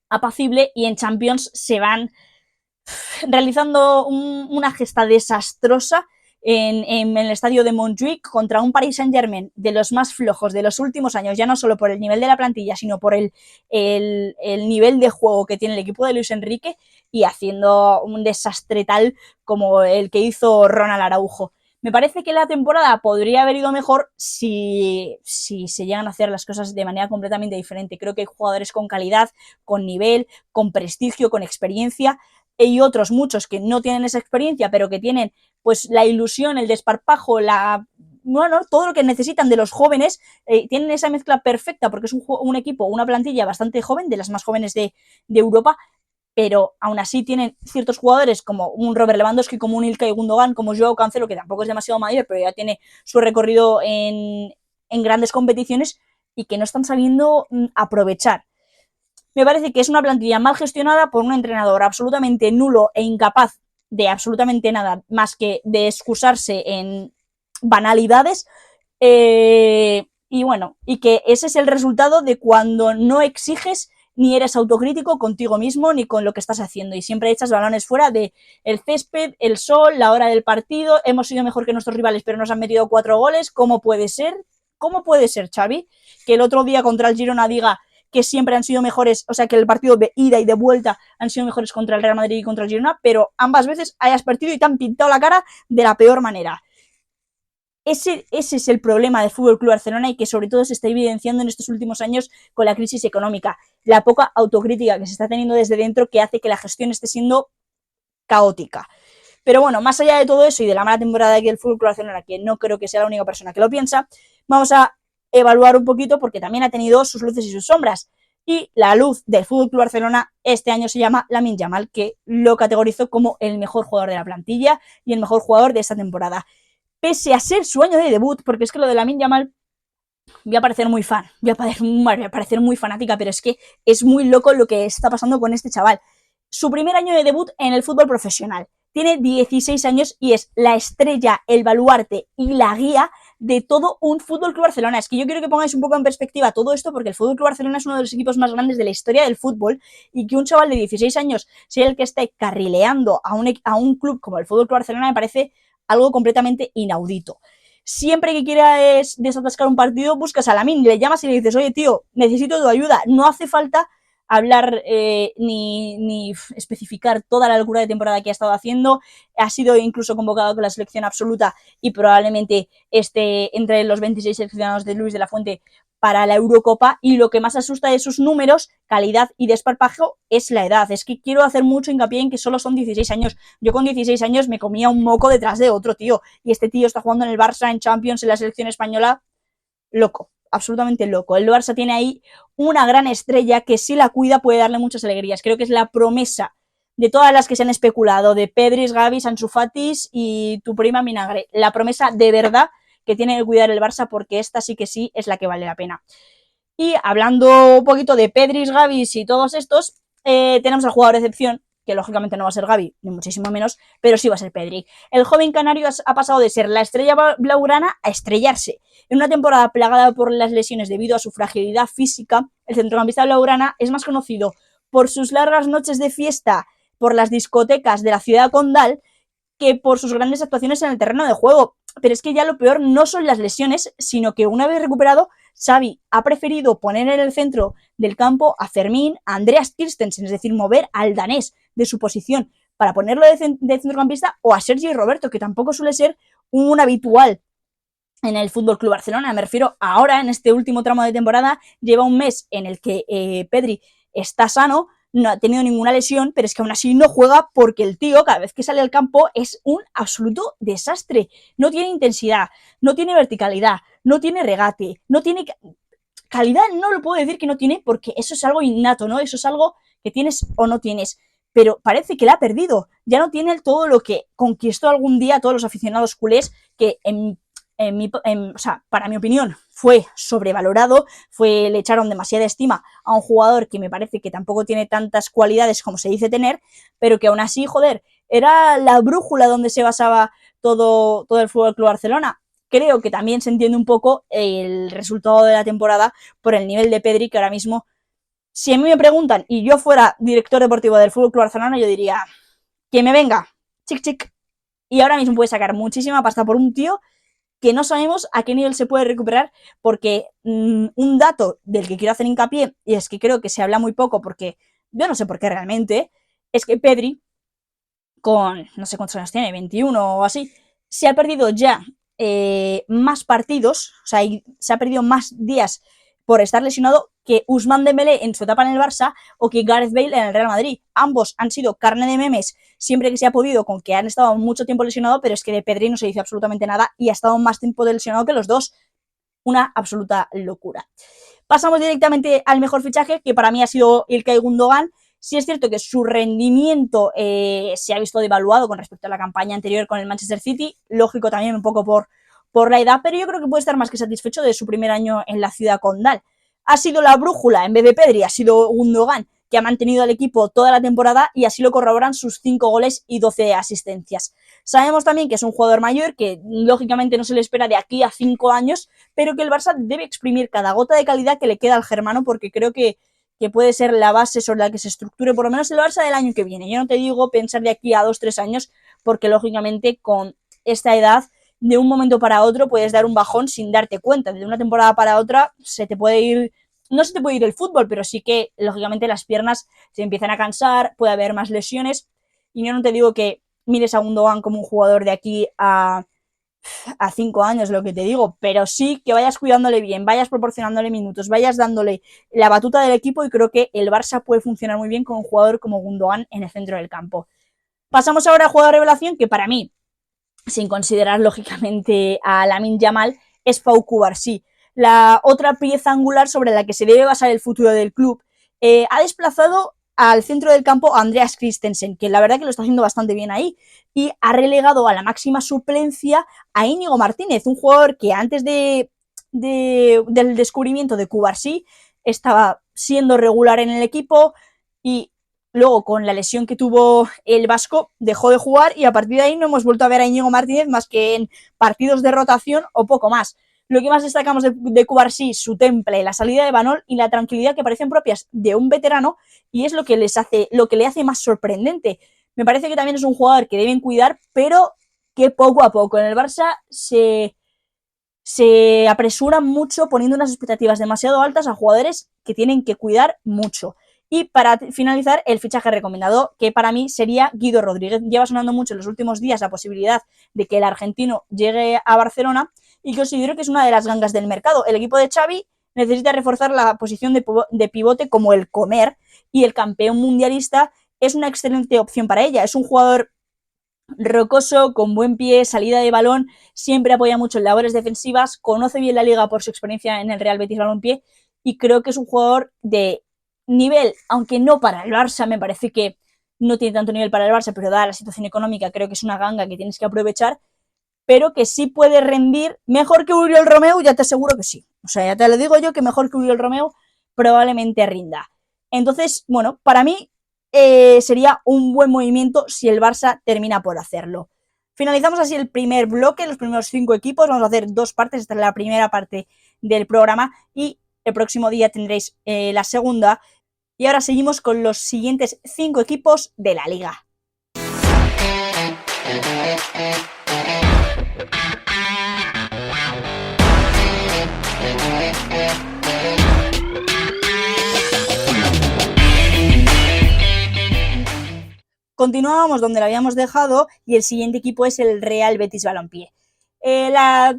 apacible, y en Champions se van realizando una gesta desastrosa en el estadio de Montjuic contra un Paris Saint-Germain de los más flojos de los últimos años, ya no solo por el nivel de la plantilla, sino por el nivel de juego que tiene el equipo de Luis Enrique, y haciendo un desastre tal como el que hizo Ronald Araujo. Me parece que la temporada podría haber ido mejor si se llegan a hacer las cosas de manera completamente diferente. Creo que hay jugadores con calidad, con nivel, con prestigio, con experiencia, y otros muchos que no tienen esa experiencia, pero que tienen pues la ilusión, el desparpajo, todo lo que necesitan de los jóvenes. Tienen esa mezcla perfecta porque es un equipo, una plantilla bastante joven, de las más jóvenes de Europa, pero aún así tienen ciertos jugadores como un Robert Lewandowski, como un Ilkay Gundogan, como Joao Cancelo, que tampoco es demasiado mayor, pero ya tiene su recorrido en grandes competiciones y que no están sabiendo aprovechar. Me parece que es una plantilla mal gestionada por un entrenador absolutamente nulo e incapaz de absolutamente nada más que de excusarse en banalidades. Y bueno, y que ese es el resultado de cuando no exiges ni eres autocrítico contigo mismo ni con lo que estás haciendo, y siempre echas balones fuera de el césped, el sol, la hora del partido. Hemos sido mejor que nuestros rivales, pero nos han metido 4 goles. ¿Cómo puede ser? ¿Cómo puede ser, Xavi, que el otro día contra el Girona diga que siempre han sido mejores, o sea, que el partido de ida y de vuelta han sido mejores contra el Real Madrid y contra el Girona, pero ambas veces hayas partido y te han pintado la cara de la peor manera? Ese es el problema del FC Barcelona, y que sobre todo se está evidenciando en estos últimos años con la crisis económica, la poca autocrítica que se está teniendo desde dentro, que hace que la gestión esté siendo caótica. Pero bueno, más allá de todo eso y de la mala temporada del FC Barcelona, que no creo que sea la única persona que lo piensa, vamos a evaluar un poquito porque también ha tenido sus luces y sus sombras. Y la luz del FC Barcelona este año se llama Lamine Yamal, que lo categorizó como el mejor jugador de la plantilla y el mejor jugador de esta temporada. Pese a ser su año de debut, porque es que lo de Lamine Yamal, voy a parecer muy fan, voy a parecer muy fanática, pero es que es muy loco lo que está pasando con este chaval. Su primer año de debut en el fútbol profesional. Tiene 16 años y es la estrella, el baluarte y la guía de todo un FC Barcelona. Es que yo quiero que pongáis un poco en perspectiva todo esto, porque el FC Barcelona es uno de los equipos más grandes de la historia del fútbol, y que un chaval de 16 años sea el que esté carrileando a un club como el FC Barcelona me parece algo completamente inaudito. Siempre que quieras desatascar un partido, buscas a Lamine, le llamas y le dices, oye tío, necesito tu ayuda. No hace falta hablar ni especificar toda la locura de temporada que ha estado haciendo. Ha sido incluso convocado con la selección absoluta y probablemente esté entre los 26 seleccionados de Luis de la Fuente para la Eurocopa, y lo que más asusta de sus números, calidad y desparpajo es la edad. Es que quiero hacer mucho hincapié en que solo son 16 años. Yo con 16 años me comía un moco detrás de otro, tío, y este tío está jugando en el Barça, en Champions, en la selección española. Loco, absolutamente loco. El Barça tiene ahí una gran estrella que, si la cuida, puede darle muchas alegrías. Creo que es la promesa de todas las que se han especulado, de Pedri, Gavi, Ansu Fati y tu prima Vinagre. La promesa de verdad que tiene que cuidar el Barça, porque esta sí que sí es la que vale la pena. Y hablando un poquito de Pedri, Gavi y todos estos, tenemos al jugador de excepción, que lógicamente no va a ser Gavi, ni muchísimo menos, pero sí va a ser Pedri. El joven canario ha pasado de ser la estrella blaugrana a estrellarse. En una temporada plagada por las lesiones debido a su fragilidad física, el centrocampista blaugrana es más conocido por sus largas noches de fiesta por las discotecas de la ciudad condal que por sus grandes actuaciones en el terreno de juego. Pero es que ya lo peor no son las lesiones, sino que una vez recuperado, Xavi ha preferido poner en el centro del campo a Fermín, a Andreas Christensen, es decir, mover al danés de su posición para ponerlo de centrocampista, o a Sergi Roberto, que tampoco suele ser un habitual en el Fútbol Club Barcelona. Me refiero ahora, en este último tramo de temporada, lleva un mes en el que Pedri está sano, no ha tenido ninguna lesión, pero es que aún así no juega porque el tío, cada vez que sale al campo, es un absoluto desastre. No tiene intensidad, no tiene verticalidad, no tiene regate, no tiene calidad. No lo puedo decir que no tiene, porque eso es algo innato, ¿no? Eso es algo que tienes o no tienes. Pero parece que la ha perdido. Ya no tiene todo lo que conquistó algún día a todos los aficionados culés, que o sea, para mi opinión, fue sobrevalorado, le echaron demasiada estima a un jugador que me parece que tampoco tiene tantas cualidades como se dice tener, pero que aún así, joder, era la brújula donde se basaba todo el Fútbol Club Barcelona. Creo que también se entiende un poco el resultado de la temporada por el nivel de Pedri, que ahora mismo, si a mí me preguntan y yo fuera director deportivo del Fútbol Club Barcelona, yo diría que me venga, chic chic, y ahora mismo puede sacar muchísima pasta por un tío que no sabemos a qué nivel se puede recuperar, porque un dato del que quiero hacer hincapié, y es que creo que se habla muy poco, porque yo no sé por qué realmente, es que Pedri, con no sé cuántos años tiene, 21 o así, se ha perdido ya más partidos, o sea, se ha perdido más días por estar lesionado que Ousmane Dembélé en su etapa en el Barça o que Gareth Bale en el Real Madrid. Ambos han sido carne de memes siempre que se ha podido, con que han estado mucho tiempo lesionados, pero es que de Pedri no se dice absolutamente nada y ha estado más tiempo lesionado que los dos. Una absoluta locura. Pasamos directamente al mejor fichaje, que para mí ha sido Ilkay Gundogan. Sí es cierto que su rendimiento se ha visto devaluado con respecto a la campaña anterior con el Manchester City, lógico también un poco por la edad, pero yo creo que puede estar más que satisfecho de su primer año en la ciudad condal. Ha sido la brújula, en vez de Pedri, ha sido Gundogan, que ha mantenido al equipo toda la temporada, y así lo corroboran sus 5 goles y 12 asistencias. Sabemos también que es un jugador mayor, que lógicamente no se le espera de aquí a 5 años, pero que el Barça debe exprimir cada gota de calidad que le queda al germano, porque creo que puede ser la base sobre la que se estructure por lo menos el Barça del año que viene. Yo no te digo pensar de aquí a 2-3 años, porque lógicamente con esta edad, de un momento para otro puedes dar un bajón sin darte cuenta. De una temporada para otra se te puede ir, no se te puede ir el fútbol, pero sí que lógicamente las piernas se empiezan a cansar, puede haber más lesiones, y yo no te digo que mires a Gundogan como un jugador de aquí a 5 años, lo que te digo, pero sí que vayas cuidándole bien, vayas proporcionándole minutos, vayas dándole la batuta del equipo, y creo que el Barça puede funcionar muy bien con un jugador como Gundogan en el centro del campo. Pasamos ahora al jugador de revelación, que para mí, sin considerar lógicamente a Lamine Yamal, es Pau Cubarsí, la otra pieza angular sobre la que se debe basar el futuro del club. Ha desplazado al centro del campo a Andreas Christensen, que la verdad que lo está haciendo bastante bien ahí, y ha relegado a la máxima suplencia a Íñigo Martínez, un jugador que antes del descubrimiento de Cubarsí estaba siendo regular en el equipo, y luego con la lesión que tuvo el vasco dejó de jugar, y a partir de ahí no hemos vuelto a ver a Íñigo Martínez más que en partidos de rotación o poco más. Lo que más destacamos de Cubarsí, su temple, la salida de Banol y la tranquilidad que parecen propias de un veterano, y es lo que le hace más sorprendente. Me parece que también es un jugador que deben cuidar, pero que poco a poco en el Barça se apresuran mucho poniendo unas expectativas demasiado altas a jugadores que tienen que cuidar mucho. Y para finalizar, el fichaje recomendado, que para mí sería Guido Rodríguez. Lleva sonando mucho en los últimos días la posibilidad de que el argentino llegue a Barcelona y considero que es una de las gangas del mercado. El equipo de Xavi necesita reforzar la posición de pivote como el comer, y el campeón mundialista es una excelente opción para ella. Es un jugador rocoso, con buen pie, salida de balón, siempre apoya mucho en labores defensivas, conoce bien la liga por su experiencia en el Real Betis Balompié y creo que es un jugador de nivel, aunque no para el Barça, me parece que no tiene tanto nivel para el Barça, pero dada la situación económica creo que es una ganga que tienes que aprovechar, pero que sí puede rendir mejor que Oriol Romeu, ya te aseguro que sí. O sea, ya te lo digo yo, que mejor que Oriol Romeu probablemente rinda. Entonces, bueno, para mí sería un buen movimiento si el Barça termina por hacerlo. Finalizamos así el primer bloque, los primeros 5 equipos. Vamos a hacer 2 partes. Esta es la primera parte del programa y el próximo día tendréis la segunda. Y ahora seguimos con los siguientes 5 equipos de la liga. Continuábamos donde lo habíamos dejado y el siguiente equipo es el Real Betis Balompié. La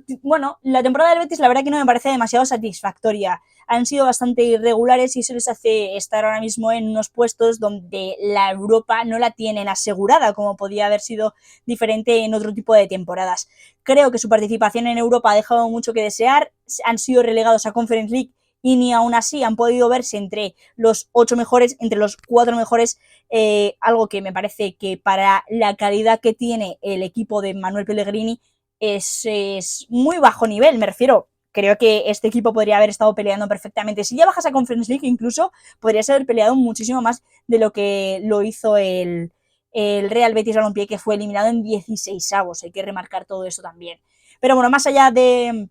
temporada del Betis la verdad que no me parece demasiado satisfactoria. Han sido bastante irregulares y eso les hace estar ahora mismo en unos puestos donde la Europa no la tienen asegurada, como podía haber sido diferente en otro tipo de temporadas. Creo que su participación en Europa ha dejado mucho que desear, han sido relegados a Conference League y ni aún así han podido verse entre los 8 mejores, entre los 4 mejores, algo que me parece que para la calidad que tiene el equipo de Manuel Pellegrini es muy bajo nivel, me refiero. Creo que este equipo podría haber estado peleando perfectamente. Si ya bajas a Conference League, incluso podrías haber peleado muchísimo más de lo que lo hizo el Real Betis Balompié, que fue eliminado en 16avos. Hay que remarcar todo eso también. Pero bueno, más allá de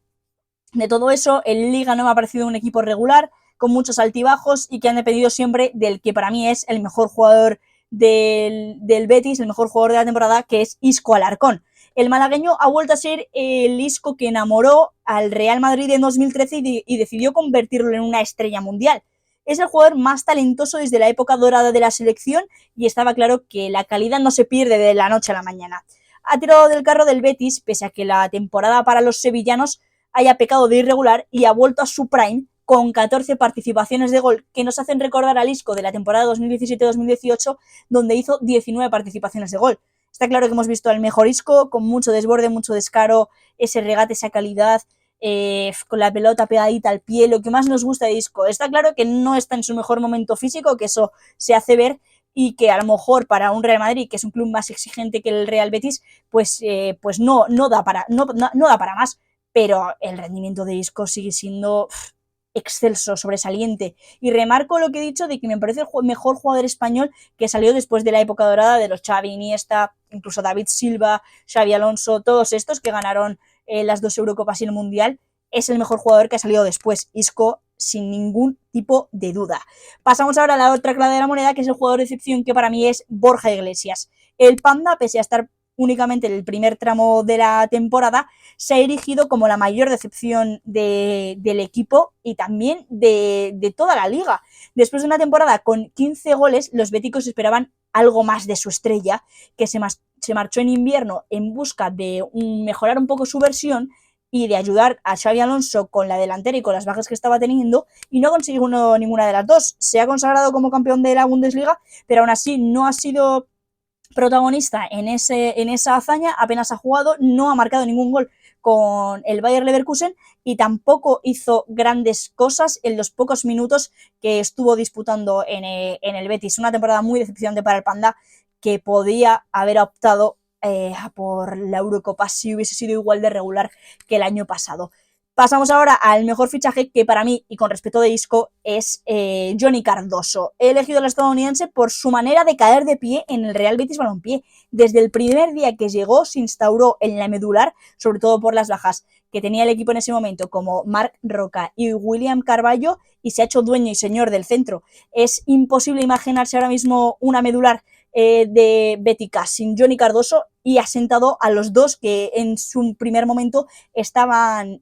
todo eso, el Liga no me ha parecido un equipo regular, con muchos altibajos y que han dependido siempre del que para mí es el mejor jugador del Betis, el mejor jugador de la temporada, que es Isco Alarcón. El malagueño ha vuelto a ser el Isco que enamoró al Real Madrid en 2013 y decidió convertirlo en una estrella mundial. Es el jugador más talentoso desde la época dorada de la selección y estaba claro que la calidad no se pierde de la noche a la mañana. Ha tirado del carro del Betis, pese a que la temporada para los sevillanos haya pecado de irregular y ha vuelto a su prime con 14 participaciones de gol, que nos hacen recordar al Isco de la temporada 2017-2018, donde hizo 19 participaciones de gol. Está claro que hemos visto al mejor Isco, con mucho desborde, mucho descaro, ese regate, esa calidad, con la pelota pegadita al pie, lo que más nos gusta de Isco. Está claro que no está en su mejor momento físico, que eso se hace ver, y que a lo mejor para un Real Madrid, que es un club más exigente que el Real Betis, pues no da para más. Pero el rendimiento de Isco sigue siendo excelso, sobresaliente. Y remarco lo que he dicho de que me parece el mejor jugador español que salió después de la época dorada de los Xavi, Iniesta, incluso David Silva, Xavi Alonso, todos estos que ganaron las 2 Eurocopas y el Mundial. Es el mejor jugador que ha salido después, Isco, sin ningún tipo de duda. Pasamos ahora a la otra cara de la moneda, que es el jugador de excepción, que para mí es Borja Iglesias. El Panda, pese a estar únicamente en el primer tramo de la temporada, se ha erigido como la mayor decepción del equipo y también de toda la liga. Después de una temporada con 15 goles, los béticos esperaban algo más de su estrella, que se marchó en invierno en busca de mejorar un poco su versión y de ayudar a Xavi Alonso con la delantera y con las bajas que estaba teniendo, y no consiguió ninguna de las dos. Se ha consagrado como campeón de la Bundesliga, pero aún así no ha sido protagonista en esa hazaña, apenas ha jugado, no ha marcado ningún gol con el Bayer Leverkusen y tampoco hizo grandes cosas en los pocos minutos que estuvo disputando en el Betis. Una temporada muy decepcionante para el Panda, que podía haber optado por la Eurocopa si hubiese sido igual de regular que el año pasado. Pasamos ahora al mejor fichaje, que para mí, y con respeto de Isco, es Johnny Cardoso. He elegido al estadounidense por su manera de caer de pie en el Real Betis Balompié. Desde el primer día que llegó se instauró en la medular, sobre todo por las bajas que tenía el equipo en ese momento, como Marc Roca y William Carballo, y se ha hecho dueño y señor del centro. Es imposible imaginarse ahora mismo una medular de Bética sin Johnny Cardoso y ha sentado a los dos que en su primer momento estaban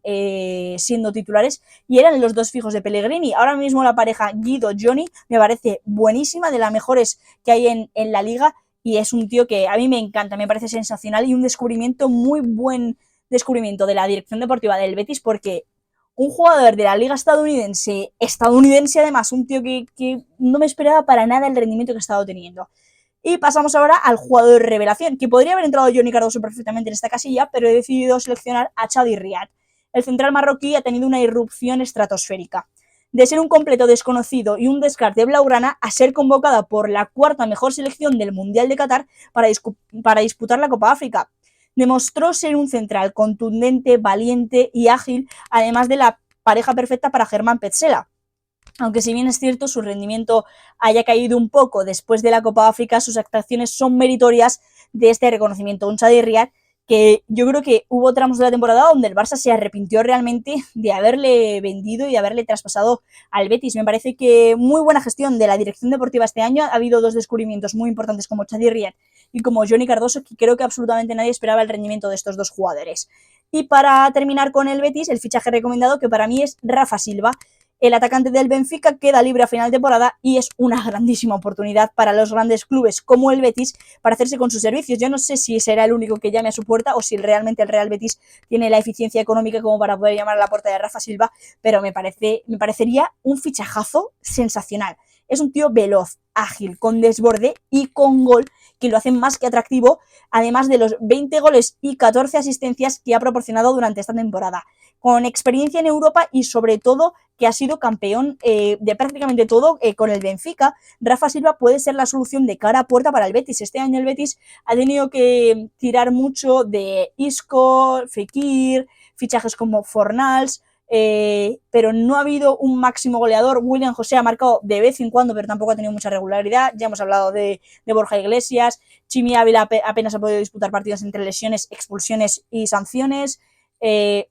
siendo titulares y eran los dos fijos de Pellegrini. Ahora mismo la pareja Guido-Johnny me parece buenísima, de las mejores que hay en la liga, y es un tío que a mí me encanta, me parece sensacional y un descubrimiento, muy buen descubrimiento de la dirección deportiva del Betis, porque un jugador de la liga estadounidense además, un tío que no me esperaba para nada el rendimiento que ha estado teniendo. Y pasamos ahora al jugador revelación, que podría haber entrado Johnny Cardoso perfectamente en esta casilla, pero he decidido seleccionar a Chadi Riad. El central marroquí ha tenido una irrupción estratosférica. De ser un completo desconocido y un descarte blaugrana a ser convocada por la cuarta mejor selección del Mundial de Qatar para disputar la Copa África. Demostró ser un central contundente, valiente y ágil, además de la pareja perfecta para Germán Petzela. Aunque si bien es cierto su rendimiento haya caído un poco después de la Copa África, sus actuaciones son meritorias de este reconocimiento. Un Chadi Riad que yo creo que hubo tramos de la temporada donde el Barça se arrepintió realmente de haberle vendido y de haberle traspasado al Betis. Me parece que muy buena gestión de la dirección deportiva este año. Ha habido dos descubrimientos muy importantes como Chadi Riad y como Johnny Cardoso, que creo que absolutamente nadie esperaba el rendimiento de estos dos jugadores. Y para terminar con el Betis, el fichaje recomendado, que para mí es Rafa Silva. El atacante del Benfica queda libre a final de temporada y es una grandísima oportunidad para los grandes clubes como el Betis para hacerse con sus servicios. Yo no sé si será el único que llame a su puerta o si realmente el Real Betis tiene la eficiencia económica como para poder llamar a la puerta de Rafa Silva, pero me parecería un fichajazo sensacional. Es un tío veloz, ágil, con desborde y con gol, que lo hacen más que atractivo, además de los 20 goles y 14 asistencias que ha proporcionado durante esta temporada. Con experiencia en Europa y sobre todo que ha sido campeón de prácticamente todo con el Benfica, Rafa Silva puede ser la solución de cara a puerta para el Betis. Este año el Betis ha tenido que tirar mucho de Isco, Fekir, fichajes como Fornals, pero no ha habido un máximo goleador. William José ha marcado de vez en cuando, pero tampoco ha tenido mucha regularidad. Ya hemos hablado de Borja Iglesias. Chimi Ávila apenas ha podido disputar partidos entre lesiones, expulsiones y sanciones.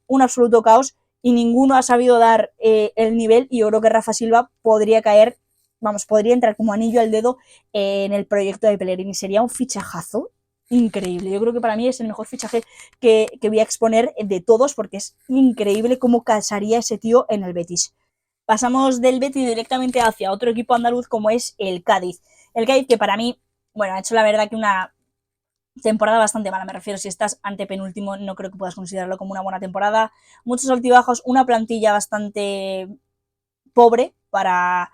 Un absoluto caos y ninguno ha sabido dar el nivel, y yo creo que Rafa Silva podría entrar como anillo al dedo en el proyecto de Pellegrini. Sería un fichajazo increíble. Yo creo que para mí es el mejor fichaje que voy a exponer de todos, porque es increíble cómo casaría ese tío en el Betis. Pasamos del Betis directamente hacia otro equipo andaluz como es el Cádiz. El Cádiz, que para mí, bueno, ha hecho la verdad que una temporada bastante mala, me refiero, si estás antepenúltimo no creo que puedas considerarlo como una buena temporada, muchos altibajos, una plantilla bastante pobre para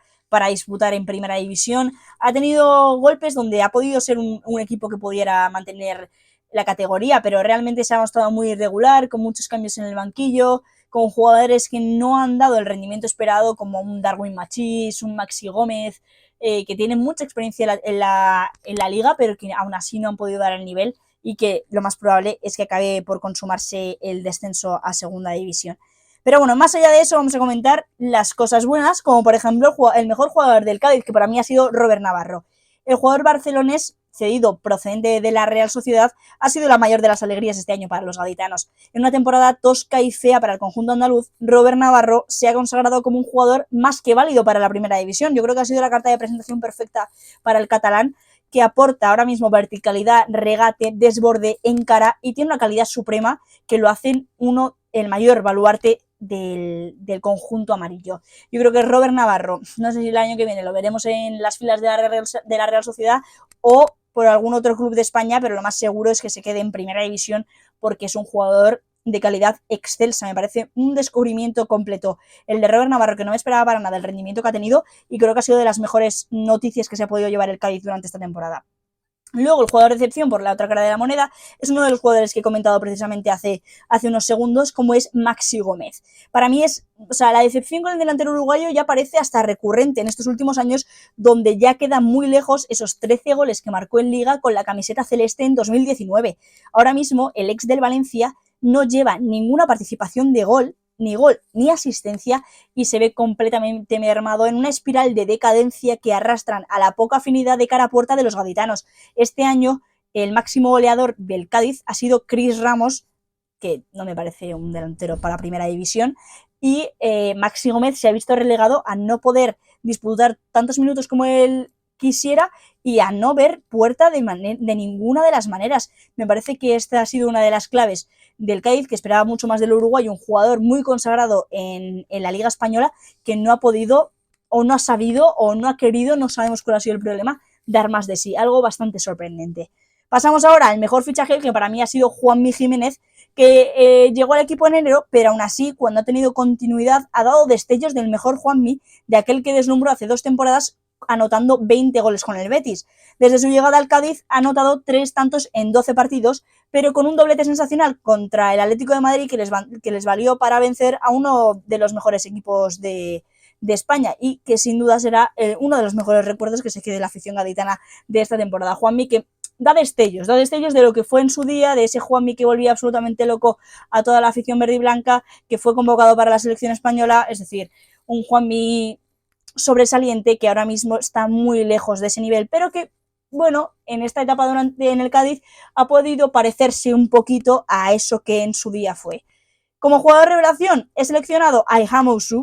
disputar en primera división, ha tenido golpes donde ha podido ser un equipo que pudiera mantener la categoría, pero realmente se ha mostrado muy irregular, con muchos cambios en el banquillo, con jugadores que no han dado el rendimiento esperado, como un Darwin Machís, un Maxi Gómez, que tienen mucha experiencia en la liga, pero que aún así no han podido dar el nivel, y que lo más probable es que acabe por consumarse el descenso a segunda división. Pero bueno, más allá de eso, vamos a comentar las cosas buenas, como por ejemplo el mejor jugador del Cádiz, que para mí ha sido Robert Navarro. El jugador barcelonés, cedido procedente de la Real Sociedad, ha sido la mayor de las alegrías este año para los gaditanos. En una temporada tosca y fea para el conjunto andaluz, Robert Navarro se ha consagrado como un jugador más que válido para la primera división. Yo creo que ha sido la carta de presentación perfecta para el catalán, que aporta ahora mismo verticalidad, regate, desborde, encara, y tiene una calidad suprema que lo hacen el mayor baluarte del conjunto amarillo. Yo creo que Robert Navarro, no sé si el año que viene lo veremos en las filas de la Real Sociedad o por algún otro club de España, pero lo más seguro es que se quede en primera división, porque es un jugador de calidad excelsa. Me parece un descubrimiento completo el de Robert Navarro, que no me esperaba para nada el rendimiento que ha tenido, y creo que ha sido de las mejores noticias que se ha podido llevar el Cádiz durante esta temporada. Luego, el jugador de excepción, por la otra cara de la moneda, es uno de los jugadores que he comentado precisamente hace unos segundos, como es Maxi Gómez. Para mí la decepción con el delantero uruguayo ya parece hasta recurrente en estos últimos años, donde ya quedan muy lejos esos 13 goles que marcó en Liga con la camiseta celeste en 2019. Ahora mismo, el ex del Valencia no lleva ninguna participación de gol ni asistencia, y se ve completamente mermado en una espiral de decadencia que arrastran a la poca afinidad de cara a puerta de los gaditanos. Este año el máximo goleador del Cádiz ha sido Cris Ramos, que no me parece un delantero para primera división, y Maxi Gómez se ha visto relegado a no poder disputar tantos minutos como él quisiera, y a no ver puerta de ninguna de las maneras. Me parece que esta ha sido una de las claves del Cádiz, que esperaba mucho más del Uruguay, un jugador muy consagrado en la Liga Española, que no ha podido, o no ha sabido, o no ha querido, no sabemos cuál ha sido el problema, dar más de sí, algo bastante sorprendente. Pasamos ahora al mejor fichaje, que para mí ha sido Juanmi Jiménez, que llegó al equipo en enero, pero aún así, cuando ha tenido continuidad, ha dado destellos del mejor Juanmi, de aquel que deslumbró hace 2 temporadas anotando 20 goles con el Betis. Desde su llegada al Cádiz ha anotado 3 tantos en 12 partidos, pero con un doblete sensacional contra el Atlético de Madrid que les valió para vencer a uno de los mejores equipos de España y que sin duda será uno de los mejores recuerdos que se quede de la afición gaditana de esta temporada. Juanmi, que da destellos de lo que fue en su día, de ese Juanmi que volvía absolutamente loco a toda la afición verde y blanca, que fue convocado para la selección española, es decir, un Juanmi sobresaliente que ahora mismo está muy lejos de ese nivel, pero que, bueno, en esta etapa en el Cádiz ha podido parecerse un poquito a eso que en su día fue. Como jugador de revelación he seleccionado a Ilham Ousu.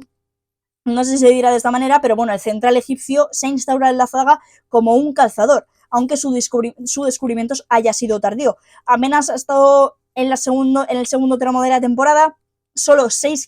No sé si se dirá de esta manera, pero bueno, el central egipcio se instaura en la zaga como un calzador, aunque su descubrimiento haya sido tardío. Apenas ha estado en el segundo tramo de la temporada, solo 6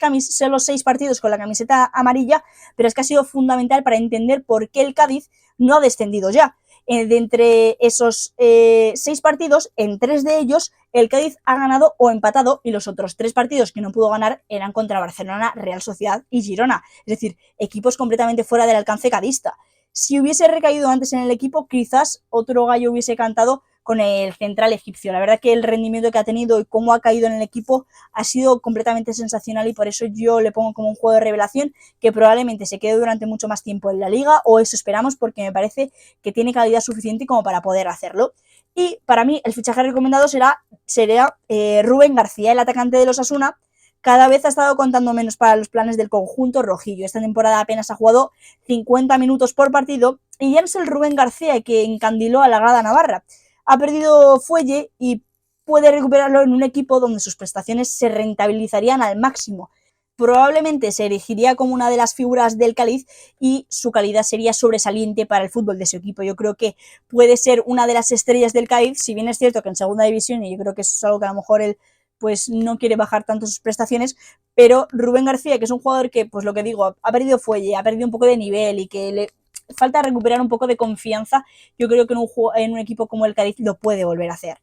partidos con la camiseta amarilla, pero es que ha sido fundamental para entender por qué el Cádiz no ha descendido ya. De entre esos 6 partidos, en 3 de ellos el Cádiz ha ganado o empatado, y los otros 3 partidos que no pudo ganar eran contra Barcelona, Real Sociedad y Girona, es decir, equipos completamente fuera del alcance cadista. Si hubiese recaído antes en el equipo, quizás otro gallo hubiese cantado con el central egipcio. La verdad que el rendimiento que ha tenido y cómo ha caído en el equipo ha sido completamente sensacional, y por eso yo le pongo como un juego de revelación que probablemente se quede durante mucho más tiempo en la liga, o eso esperamos, porque me parece que tiene calidad suficiente como para poder hacerlo. Y para mí el fichaje recomendado sería Rubén García, el atacante de los Osasuna. Cada vez ha estado contando menos para los planes del conjunto rojillo. Esta temporada apenas ha jugado 50 minutos por partido, y ya no es el Rubén García que encandiló a la grada navarra. Ha perdido fuelle y puede recuperarlo en un equipo donde sus prestaciones se rentabilizarían al máximo. Probablemente se erigiría como una de las figuras del Cádiz y su calidad sería sobresaliente para el fútbol de su equipo. Yo creo que puede ser una de las estrellas del Cádiz, si bien es cierto que en segunda división, y yo creo que eso es algo que a lo mejor él pues no quiere bajar tanto sus prestaciones, pero Rubén García, que es un jugador que, pues lo que digo, ha perdido fuelle, ha perdido un poco de nivel y que le falta recuperar un poco de confianza, yo creo que en un equipo como el Cádiz lo puede volver a hacer.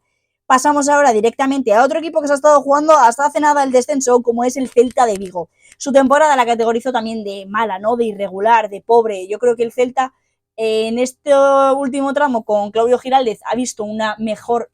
Pasamos ahora directamente a otro equipo que se ha estado jugando hasta hace nada el descenso, como es el Celta de Vigo. Su temporada la categorizó también de mala, ¿no? De irregular, de pobre. Yo creo que el Celta en este último tramo con Claudio Giraldez ha visto una mejor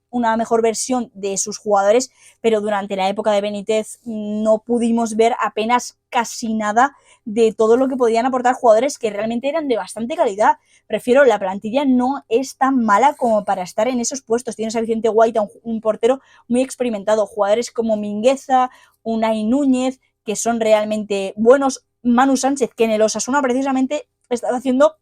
versión de sus jugadores, pero durante la época de Benítez no pudimos ver apenas casi nada de todo lo que podían aportar jugadores que realmente eran de bastante calidad. Prefiero, la plantilla no es tan mala como para estar en esos puestos. Tienes a Vicente Guaita, un portero muy experimentado, jugadores como Mingueza, Unai Núñez, que son realmente buenos, Manu Sánchez, que en el Osasuna precisamente estaba haciendo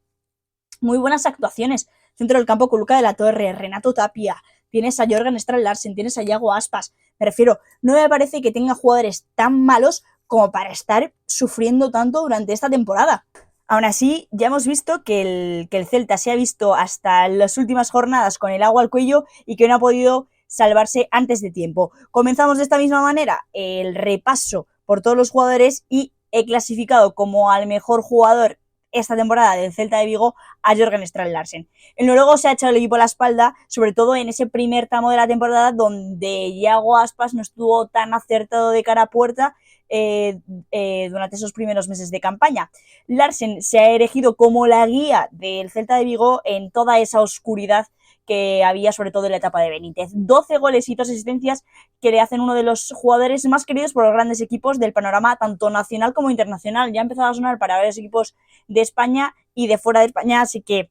muy buenas actuaciones. Centro del campo con Luca de la Torre, Renato Tapia, tienes a Jørgen Strand Larsen, tienes a Iago Aspas. Me refiero, no me parece que tenga jugadores tan malos como para estar sufriendo tanto durante esta temporada. Aún así, ya hemos visto que el Celta se ha visto hasta las últimas jornadas con el agua al cuello y que no ha podido salvarse antes de tiempo. Comenzamos de esta misma manera el repaso por todos los jugadores y he clasificado como al mejor jugador esta temporada del Celta de Vigo a Jørgen Strand Larsen. El noruego se ha echado el equipo a la espalda, sobre todo en ese primer tramo de la temporada donde Iago Aspas no estuvo tan acertado de cara a puerta durante esos primeros meses de campaña. Larsen se ha erigido como la guía del Celta de Vigo en toda esa oscuridad que había, sobre todo en la etapa de Benítez. 12 goles y 2 asistencias que le hacen uno de los jugadores más queridos por los grandes equipos del panorama tanto nacional como internacional. Ya ha empezado a sonar para varios equipos de España y de fuera de España, así que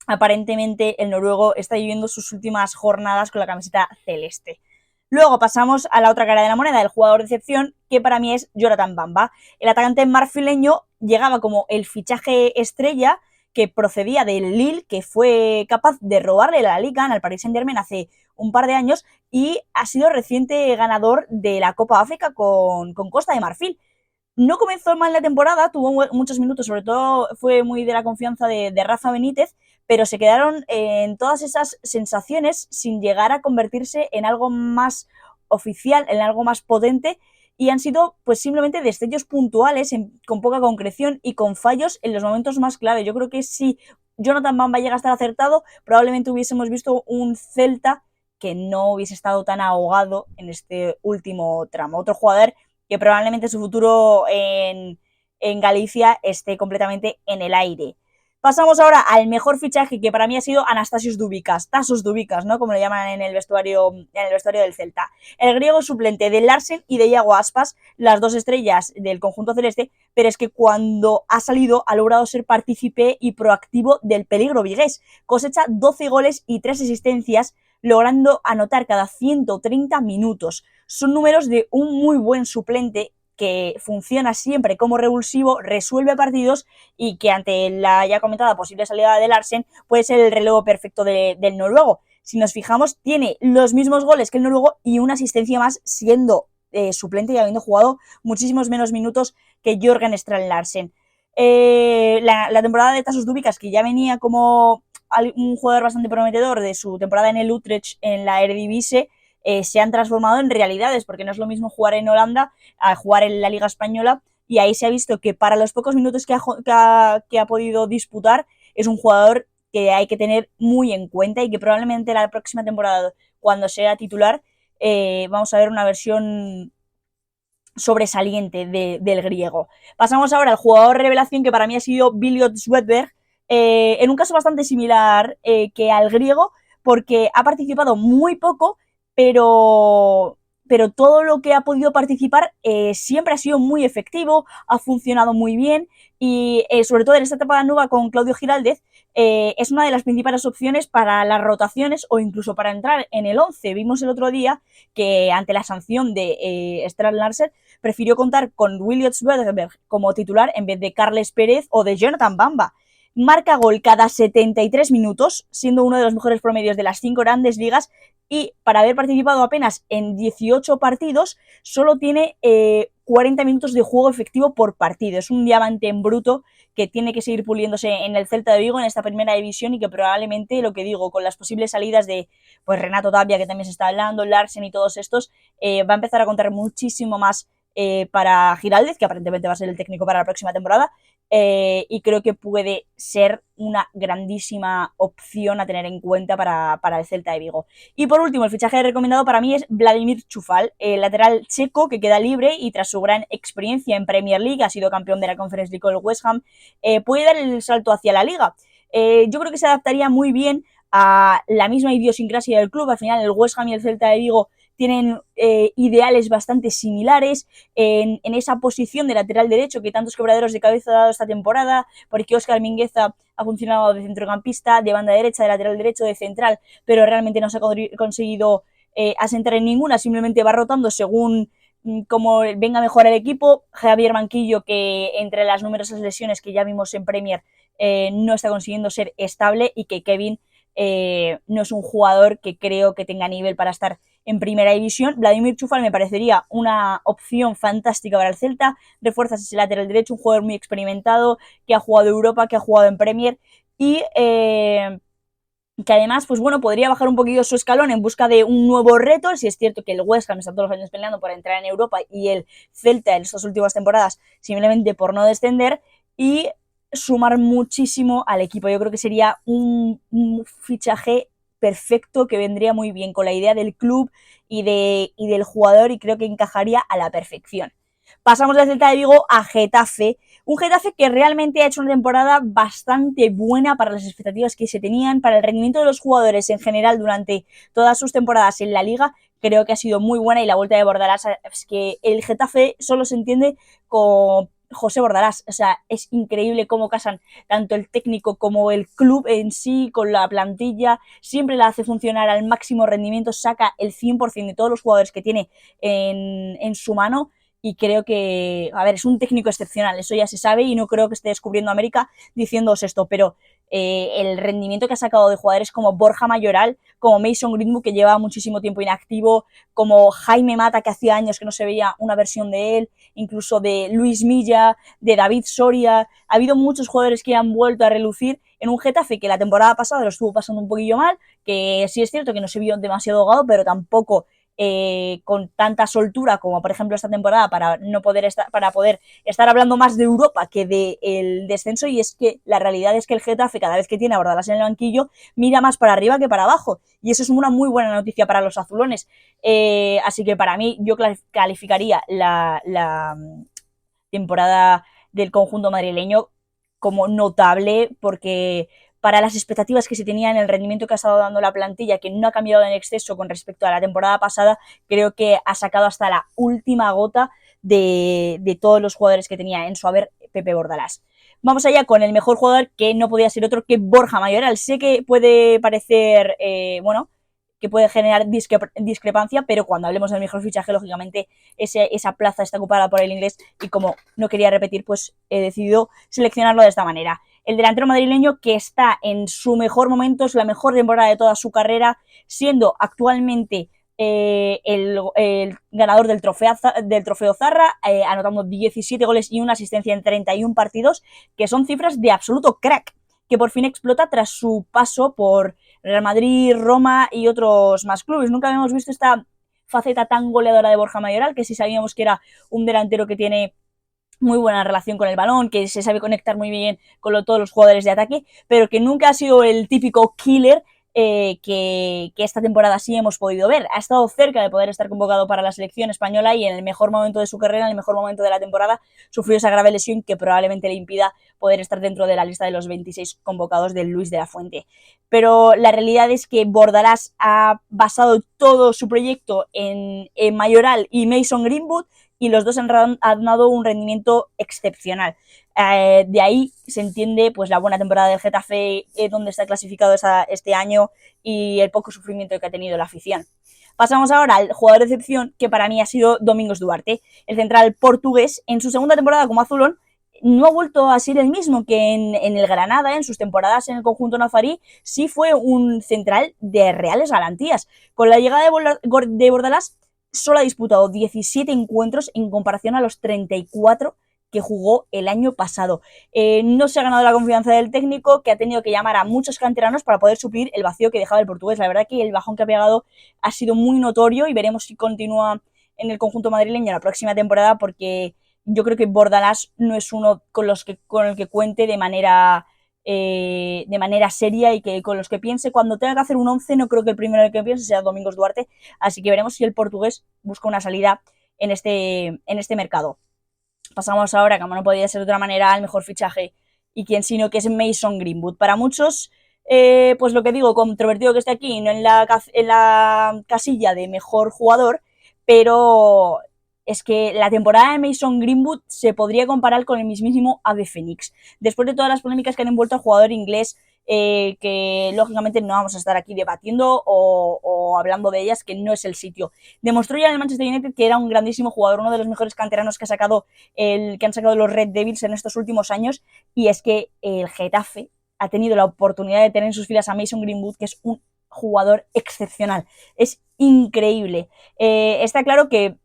aparentemente el noruego está viviendo sus últimas jornadas con la camiseta celeste. Luego pasamos a la otra cara de la moneda, el jugador de excepción, que para mí es Jonathan Bamba. El atacante marfileño llegaba como el fichaje estrella que procedía del Lille, que fue capaz de robarle la Liga al Paris Saint-Germain hace un par de años y ha sido reciente ganador de la Copa África con Costa de Marfil. No comenzó mal la temporada, tuvo muchos minutos, sobre todo fue muy de la confianza de Rafa Benítez, pero se quedaron en todas esas sensaciones sin llegar a convertirse en algo más oficial, en algo más potente, y han sido pues simplemente destellos puntuales con poca concreción y con fallos en los momentos más clave. Yo creo que si Jonathan Bamba llega a estar acertado, probablemente hubiésemos visto un Celta que no hubiese estado tan ahogado en este último tramo. Otro jugador que probablemente su futuro en Galicia esté completamente en el aire. Pasamos ahora al mejor fichaje, que para mí ha sido Anastasios Dubicas, Tasos Dubicas, ¿no? Como lo llaman en el vestuario del Celta. El griego suplente de Larsen y de Iago Aspas, las dos estrellas del conjunto celeste, pero es que cuando ha salido ha logrado ser partícipe y proactivo del peligro vigués. Cosecha 12 goles y 3 asistencias, logrando anotar cada 130 minutos. Son números de un muy buen suplente que funciona siempre como revulsivo, resuelve partidos y que ante la ya comentada posible salida de Larsen puede ser el relevo perfecto del noruego. Si nos fijamos, tiene los mismos goles que el noruego y una asistencia más siendo suplente y habiendo jugado muchísimos menos minutos que Jørgen Strand Larsen. La temporada de Tasos Dubicas, que ya venía como un jugador bastante prometedor de su temporada en el Utrecht en la Eredivisie, se han transformado en realidades, porque no es lo mismo jugar en Holanda a jugar en la Liga Española, y ahí se ha visto que para los pocos minutos que ha podido disputar es un jugador que hay que tener muy en cuenta y que probablemente la próxima temporada, cuando sea titular, vamos a ver una versión sobresaliente del griego. Pasamos ahora al jugador revelación, que para mí ha sido Viliot Swedberg, en un caso bastante similar que al griego, porque ha participado muy poco, pero todo lo que ha podido participar siempre ha sido muy efectivo, ha funcionado muy bien, y sobre todo en esta etapa nueva con Claudio Giraldez, es una de las principales opciones para las rotaciones o incluso para entrar en el 11. Vimos el otro día que ante la sanción de Strand Larsen prefirió contar con Viliot Swedberg como titular en vez de Carles Pérez o de Jonathan Bamba. Marca gol cada 73 minutos, siendo uno de los mejores promedios de las 5 grandes ligas, y para haber participado apenas en 18 partidos, solo tiene 40 minutos de juego efectivo por partido. Es un diamante en bruto que tiene que seguir puliéndose en el Celta de Vigo, en esta primera división, y que probablemente, lo que digo, con las posibles salidas de pues Renato Tapia, que también se está hablando, Larsen y todos estos, va a empezar a contar muchísimo más para Giraldez, que aparentemente va a ser el técnico para la próxima temporada, y creo que puede ser una grandísima opción a tener en cuenta para el Celta de Vigo. Y por último, el fichaje recomendado para mí es Vladimir Čufal, el lateral checo que queda libre y tras su gran experiencia en Premier League, ha sido campeón de la Conference League con el West Ham, puede dar el salto hacia la Liga. Yo creo que se adaptaría muy bien a la misma idiosincrasia del club. Al final el West Ham y el Celta de Vigo tienen ideales bastante similares en esa posición de lateral derecho que tantos quebraderos de cabeza ha dado esta temporada, porque Óscar Mingueza ha funcionado de centrocampista, de banda derecha, de lateral derecho, de central, pero realmente no se ha conseguido asentar en ninguna, simplemente va rotando según como venga mejor el equipo. Javier Manquillo, que entre las numerosas lesiones que ya vimos en Premier no está consiguiendo ser estable, y que Kevin no es un jugador que creo que tenga nivel para estar en primera división. Vladimir Čufal me parecería una opción fantástica para el Celta. Refuerzas ese lateral derecho, un jugador muy experimentado, que ha jugado Europa, que ha jugado en Premier, y que además, pues bueno, podría bajar un poquito su escalón en busca de un nuevo reto. Si es cierto que el West Ham está todos los años peleando por entrar en Europa, y el Celta en estas últimas temporadas simplemente por no descender, y sumar muchísimo al equipo. Yo creo que sería un fichaje perfecto, que vendría muy bien con la idea del club y del jugador, y creo que encajaría a la perfección. Pasamos del Celta de Vigo a Getafe, un Getafe que realmente ha hecho una temporada bastante buena para las expectativas que se tenían, para el rendimiento de los jugadores en general durante todas sus temporadas en la Liga. Creo que ha sido muy buena, y la vuelta de Bordalás, es que el Getafe solo se entiende con José Bordalás. O sea, es increíble cómo casan tanto el técnico como el club en sí con la plantilla, siempre la hace funcionar al máximo rendimiento, saca el 100% de todos los jugadores que tiene en su mano, y creo que, a ver, es un técnico excepcional, eso ya se sabe y no creo que esté descubriendo América diciéndoos esto, pero el rendimiento que ha sacado de jugadores como Borja Mayoral, como Mason Greenwood, que lleva muchísimo tiempo inactivo, como Jaime Mata, que hacía años que no se veía una versión de él, incluso de Luis Milla, de David Soria, ha habido muchos jugadores que han vuelto a relucir en un Getafe que la temporada pasada lo estuvo pasando un poquillo mal, que sí es cierto que no se vio demasiado ahogado, pero tampoco con tanta soltura como por ejemplo esta temporada para poder estar hablando más de Europa que del descenso, y es que la realidad es que el Getafe cada vez que tiene a Bordalas en el banquillo mira más para arriba que para abajo, y eso es una muy buena noticia para los azulones, así que para mí yo calificaría la temporada del conjunto madrileño como notable, porque para las expectativas que se tenían, el rendimiento que ha estado dando la plantilla, que no ha cambiado en exceso con respecto a la temporada pasada, creo que ha sacado hasta la última gota de todos los jugadores que tenía en su haber Pepe Bordalás. Vamos allá con el mejor jugador, que no podía ser otro que Borja Mayoral. Sé que puede parecer, que puede generar discrepancia, pero cuando hablemos del mejor fichaje, lógicamente esa plaza está ocupada por el inglés, y como no quería repetir, pues he decidido seleccionarlo de esta manera. El delantero madrileño, que está en su mejor momento, es la mejor temporada de toda su carrera, siendo actualmente el ganador del trofeo Zarra, anotando 17 goles y una asistencia en 31 partidos, que son cifras de absoluto crack, que por fin explota tras su paso por Real Madrid, Roma y otros más clubes. Nunca habíamos visto esta faceta tan goleadora de Borja Mayoral, que sí sabíamos que era un delantero que tiene muy buena relación con el balón, que se sabe conectar muy bien con todos los jugadores de ataque, pero que nunca ha sido el típico killer que esta temporada sí hemos podido ver. Ha estado cerca de poder estar convocado para la selección española, y en el mejor momento de su carrera, en el mejor momento de la temporada, sufrió esa grave lesión que probablemente le impida poder estar dentro de la lista de los 26 convocados del Luis de la Fuente. Pero la realidad es que Bordalás ha basado todo su proyecto en Mayoral y Mason Greenwood, y los dos han dado un rendimiento excepcional. De ahí se entiende pues la buena temporada del Getafe, donde está clasificado este año, y el poco sufrimiento que ha tenido la afición. Pasamos ahora al jugador de excepción, que para mí ha sido Domingos Duarte, el central portugués. En su segunda temporada como azulón no ha vuelto a ser el mismo que en el Granada. En sus temporadas en el conjunto nazarí sí fue un central de reales garantías. Con la llegada de Bordalás solo ha disputado 17 encuentros en comparación a los 34 que jugó el año pasado. No se ha ganado la confianza del técnico, que ha tenido que llamar a muchos canteranos para poder suplir el vacío que dejaba el portugués. La verdad que el bajón que ha pegado ha sido muy notorio, y veremos si continúa en el conjunto madrileño la próxima temporada, porque yo creo que Bordalás no es uno con el que cuente de manera seria, y que con los que piense cuando tenga que hacer un 11, no creo que el primero en el que piense sea Domingos Duarte, así que veremos si el portugués busca una salida en este mercado. Pasamos ahora, como no podía ser de otra manera, al mejor fichaje, y quien sino que es Mason Greenwood. Para muchos, pues lo que digo, controvertido que esté aquí, no en la casilla de mejor jugador, pero es que la temporada de Mason Greenwood se podría comparar con el mismísimo Ave Fénix. Después de todas las polémicas que han envuelto al jugador inglés, que lógicamente no vamos a estar aquí debatiendo o hablando de ellas, que no es el sitio. Demostró ya en el Manchester United que era un grandísimo jugador, uno de los mejores canteranos que han sacado los Red Devils en estos últimos años, y es que el Getafe ha tenido la oportunidad de tener en sus filas a Mason Greenwood, que es un jugador excepcional, es increíble. Está claro que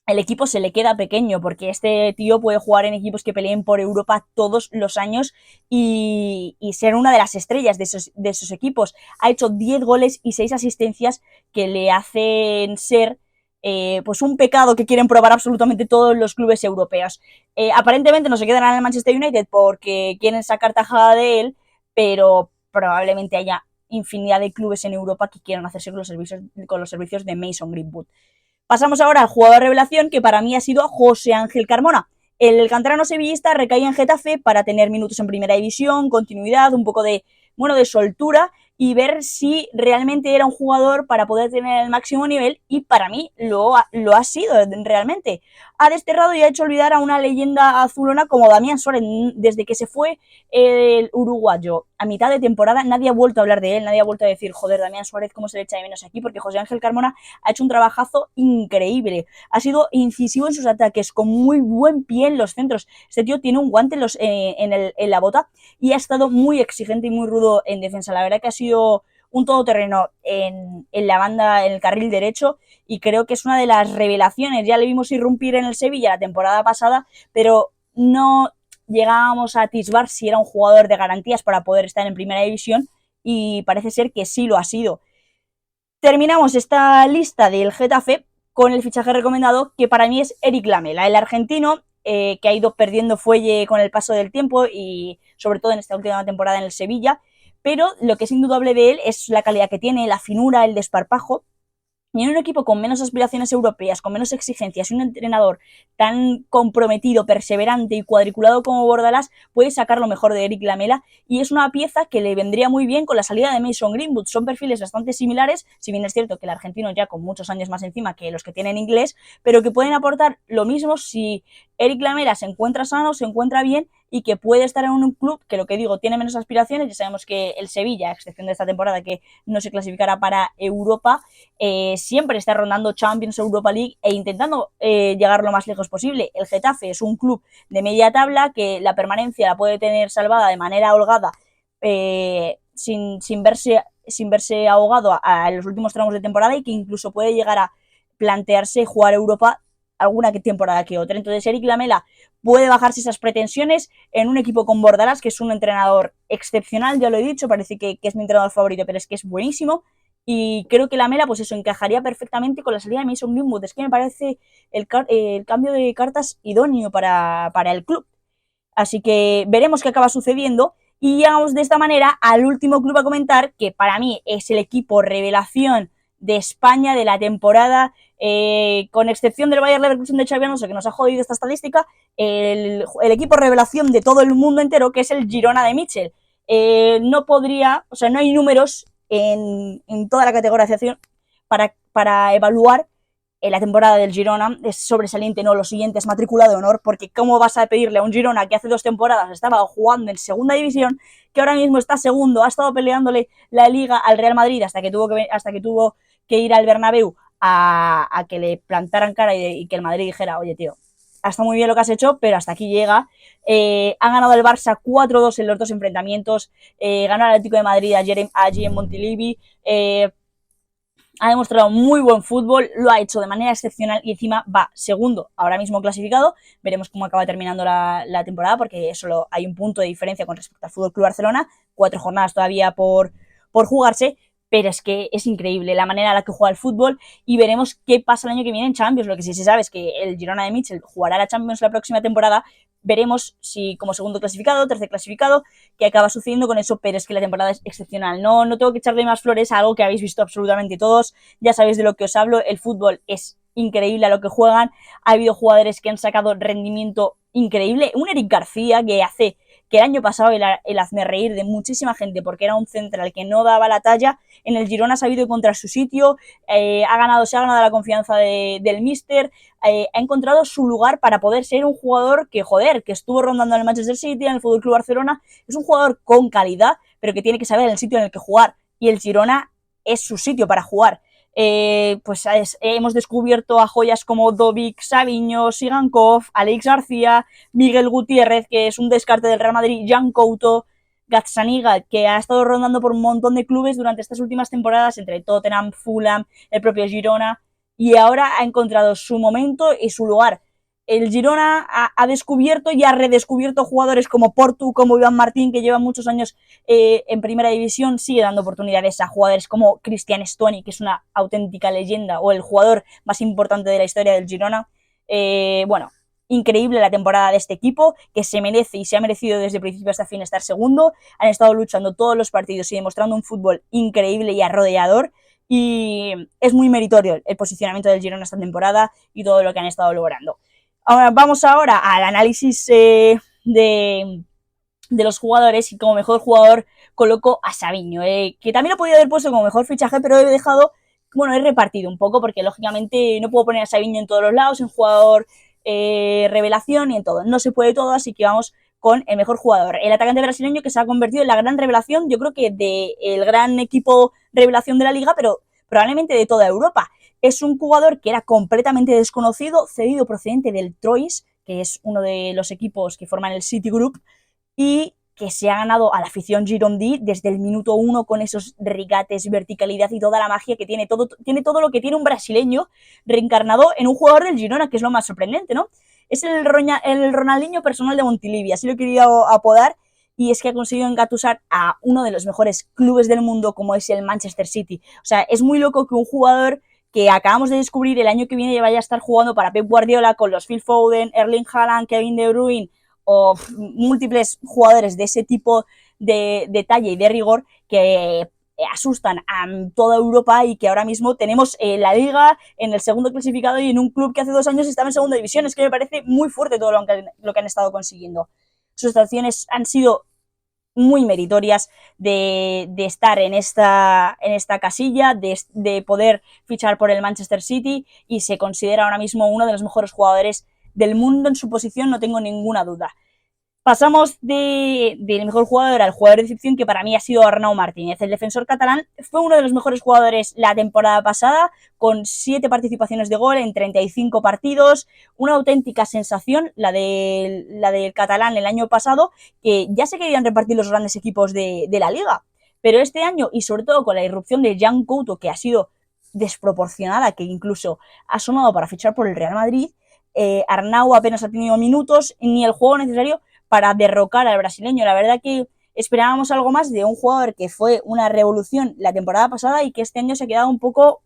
el equipo se le queda pequeño, porque este tío puede jugar en equipos que peleen por Europa todos los años y ser una de las estrellas de esos equipos. Ha hecho 10 goles y 6 asistencias, que le hacen ser pues un pecado que quieren probar absolutamente todos los clubes europeos. Aparentemente no se quedan en el Manchester United porque quieren sacar tajada de él, pero probablemente haya infinidad de clubes en Europa que quieran hacerse con los servicios de Mason Greenwood. Pasamos ahora al jugador revelación, que para mí ha sido José Ángel Carmona. El canterano sevillista recae en Getafe para tener minutos en primera división, continuidad, un poco de soltura, y ver si realmente era un jugador para poder tener el máximo nivel, y para mí lo ha sido realmente. Ha desterrado y ha hecho olvidar a una leyenda azulona como Damián Suárez. Desde que se fue el uruguayo a mitad de temporada, nadie ha vuelto a hablar de él, nadie ha vuelto a decir, joder, Damián Suárez, cómo se le echa de menos aquí, porque José Ángel Carmona ha hecho un trabajazo increíble, ha sido incisivo en sus ataques, con muy buen pie en los centros. Este tío tiene un guante en la bota y ha estado muy exigente y muy rudo en defensa. La verdad que ha sido un todoterreno en la banda, en el carril derecho, y creo que es una de las revelaciones. Ya le vimos irrumpir en el Sevilla la temporada pasada, pero no llegábamos a atisbar si era un jugador de garantías para poder estar en primera división, y parece ser que sí lo ha sido. Terminamos esta lista del Getafe con el fichaje recomendado, que para mí es Eric Lamela, el argentino, que ha ido perdiendo fuelle con el paso del tiempo y sobre todo en esta última temporada en el Sevilla, pero lo que es indudable de él es la calidad que tiene, la finura, el desparpajo. Y en un equipo con menos aspiraciones europeas, con menos exigencias, y un entrenador tan comprometido, perseverante y cuadriculado como Bordalás, puede sacar lo mejor de Eric Lamela, y es una pieza que le vendría muy bien con la salida de Mason Greenwood. Son perfiles bastante similares, si bien es cierto que el argentino ya con muchos años más encima que los que tienen inglés, pero que pueden aportar lo mismo si Eric Lamela se encuentra sano, se encuentra bien, y que puede estar en un club que, lo que digo, tiene menos aspiraciones. Ya sabemos que el Sevilla, a excepción de esta temporada que no se clasificará para Europa, siempre está rondando Champions, Europa League e intentando llegar lo más lejos posible. El Getafe es un club de media tabla que la permanencia la puede tener salvada de manera holgada, sin verse ahogado a los últimos tramos de temporada, y que incluso puede llegar a plantearse jugar Europa alguna temporada que otra. Entonces Eric Lamela puede bajarse esas pretensiones en un equipo con Bordalás, que es un entrenador excepcional, ya lo he dicho, parece que es mi entrenador favorito, pero es que es buenísimo. Y creo que Lamela, pues eso, encajaría perfectamente con la salida de Mason Greenwood. Es que me parece el cambio de cartas idóneo para el club. Así que veremos qué acaba sucediendo. Y llegamos de esta manera al último club a comentar, que para mí es el equipo revelación de España de la temporada, con excepción del Bayer Leverkusen de Xabi Alonso, que nos ha jodido esta estadística, el equipo revelación de todo el mundo entero, que es el Girona de Mitchell. No hay números en toda la categorización para evaluar la temporada del Girona. Es sobresaliente, no, lo siguiente es matrícula de honor, porque ¿cómo vas a pedirle a un Girona que hace 2 temporadas estaba jugando en segunda división, que ahora mismo está segundo, ha estado peleándole la liga al Real Madrid hasta que tuvo que ir al Bernabéu a que le plantaran cara y que el Madrid dijera, oye tío, está muy bien lo que has hecho, pero hasta aquí llega? Ha ganado el Barça 4-2 en los 2 enfrentamientos, ganó al Atlético de Madrid allí en Montilivi, ha demostrado muy buen fútbol, lo ha hecho de manera excepcional, y encima va segundo, ahora mismo clasificado. Veremos cómo acaba terminando la temporada, porque solo hay un punto de diferencia con respecto al FC Barcelona, 4 jornadas todavía por jugarse, pero es que es increíble la manera en la que juega el fútbol, y veremos qué pasa el año que viene en Champions. Lo que sí se sabe es que el Girona de Mitchell jugará la Champions la próxima temporada. Veremos si como segundo clasificado, tercer clasificado, qué acaba sucediendo con eso, pero es que la temporada es excepcional. No tengo que echarle más flores a algo que habéis visto absolutamente todos, ya sabéis de lo que os hablo. El fútbol es increíble a lo que juegan, ha habido jugadores que han sacado rendimiento increíble. Un Eric García que hace que el año pasado el hazme reír de muchísima gente, porque era un central que no daba la talla. En el Girona ha sabido encontrar su sitio, se ha ganado la confianza del míster, ha encontrado su lugar para poder ser un jugador que estuvo rondando en el Manchester City, en el FC Barcelona. Es un jugador con calidad, pero que tiene que saber el sitio en el que jugar, y el Girona es su sitio para jugar. Hemos descubierto a joyas como Dovic, Savinho, Sigankov, Alex García, Miguel Gutiérrez, que es un descarte del Real Madrid, Jan Couto, Gazzaniga, que ha estado rondando por un montón de clubes durante estas últimas temporadas, entre Tottenham, Fulham, el propio Girona, y ahora ha encontrado su momento y su lugar. El Girona ha descubierto y ha redescubierto jugadores como Portu, como Iván Martín, que llevan muchos años en primera división. Sigue dando oportunidades a jugadores como Cristian Stoney, que es una auténtica leyenda, o el jugador más importante de la historia del Girona. Increíble la temporada de este equipo, que se merece y se ha merecido desde principio hasta fin estar segundo. Han estado luchando todos los partidos y demostrando un fútbol increíble y arrodeador, y es muy meritorio el posicionamiento del Girona esta temporada y todo lo que han estado logrando. Vamos ahora al análisis de los jugadores, y como mejor jugador coloco a Savinho, que también lo podía haber puesto como mejor fichaje, pero he dejado, bueno, he repartido un poco, porque lógicamente no puedo poner a Savinho en todos los lados, en jugador revelación y en todo. No se puede todo, así que vamos con el mejor jugador. El atacante brasileño que se ha convertido en la gran revelación, yo creo que del gran equipo revelación de la liga, pero probablemente de toda Europa. Es un jugador que era completamente desconocido, cedido procedente del Troyes, que es uno de los equipos que forman el City Group, y que se ha ganado a la afición Girondí desde el minuto 1 con esos regates, verticalidad y toda la magia que tiene todo lo que tiene un brasileño reencarnado en un jugador del Girona, que es lo más sorprendente, ¿no? Es el Ronaldinho personal de Montilivi, así lo he querido apodar, y es que ha conseguido engatusar a uno de los mejores clubes del mundo como es el Manchester City. O sea, es muy loco que un jugador que acabamos de descubrir el año que viene vaya a estar jugando para Pep Guardiola con los Phil Foden, Erling Haaland, Kevin De Bruyne o múltiples jugadores de ese tipo de talla y de rigor que asustan a toda Europa y que ahora mismo tenemos la Liga en el segundo clasificado y en un club que hace 2 años estaba en segunda división. Es que me parece muy fuerte todo lo que han estado consiguiendo. Sus acciones han sido muy meritorias de estar en esta casilla, de poder fichar por el Manchester City, y se considera ahora mismo uno de los mejores jugadores del mundo en su posición, no tengo ninguna duda. Pasamos del mejor jugador al jugador de excepción, que para mí ha sido Arnau Martínez. El defensor catalán fue uno de los mejores jugadores la temporada pasada, con 7 participaciones de gol en 35 partidos. Una auténtica sensación, la del catalán el año pasado, que ya se querían repartir los grandes equipos de la liga. Pero este año, y sobre todo con la irrupción de Jan Couto, que ha sido desproporcionada, que incluso ha sonado para fichar por el Real Madrid, Arnau apenas ha tenido minutos ni el juego necesario para derrocar al brasileño. La verdad que esperábamos algo más de un jugador que fue una revolución la temporada pasada y que este año se ha quedado un poco,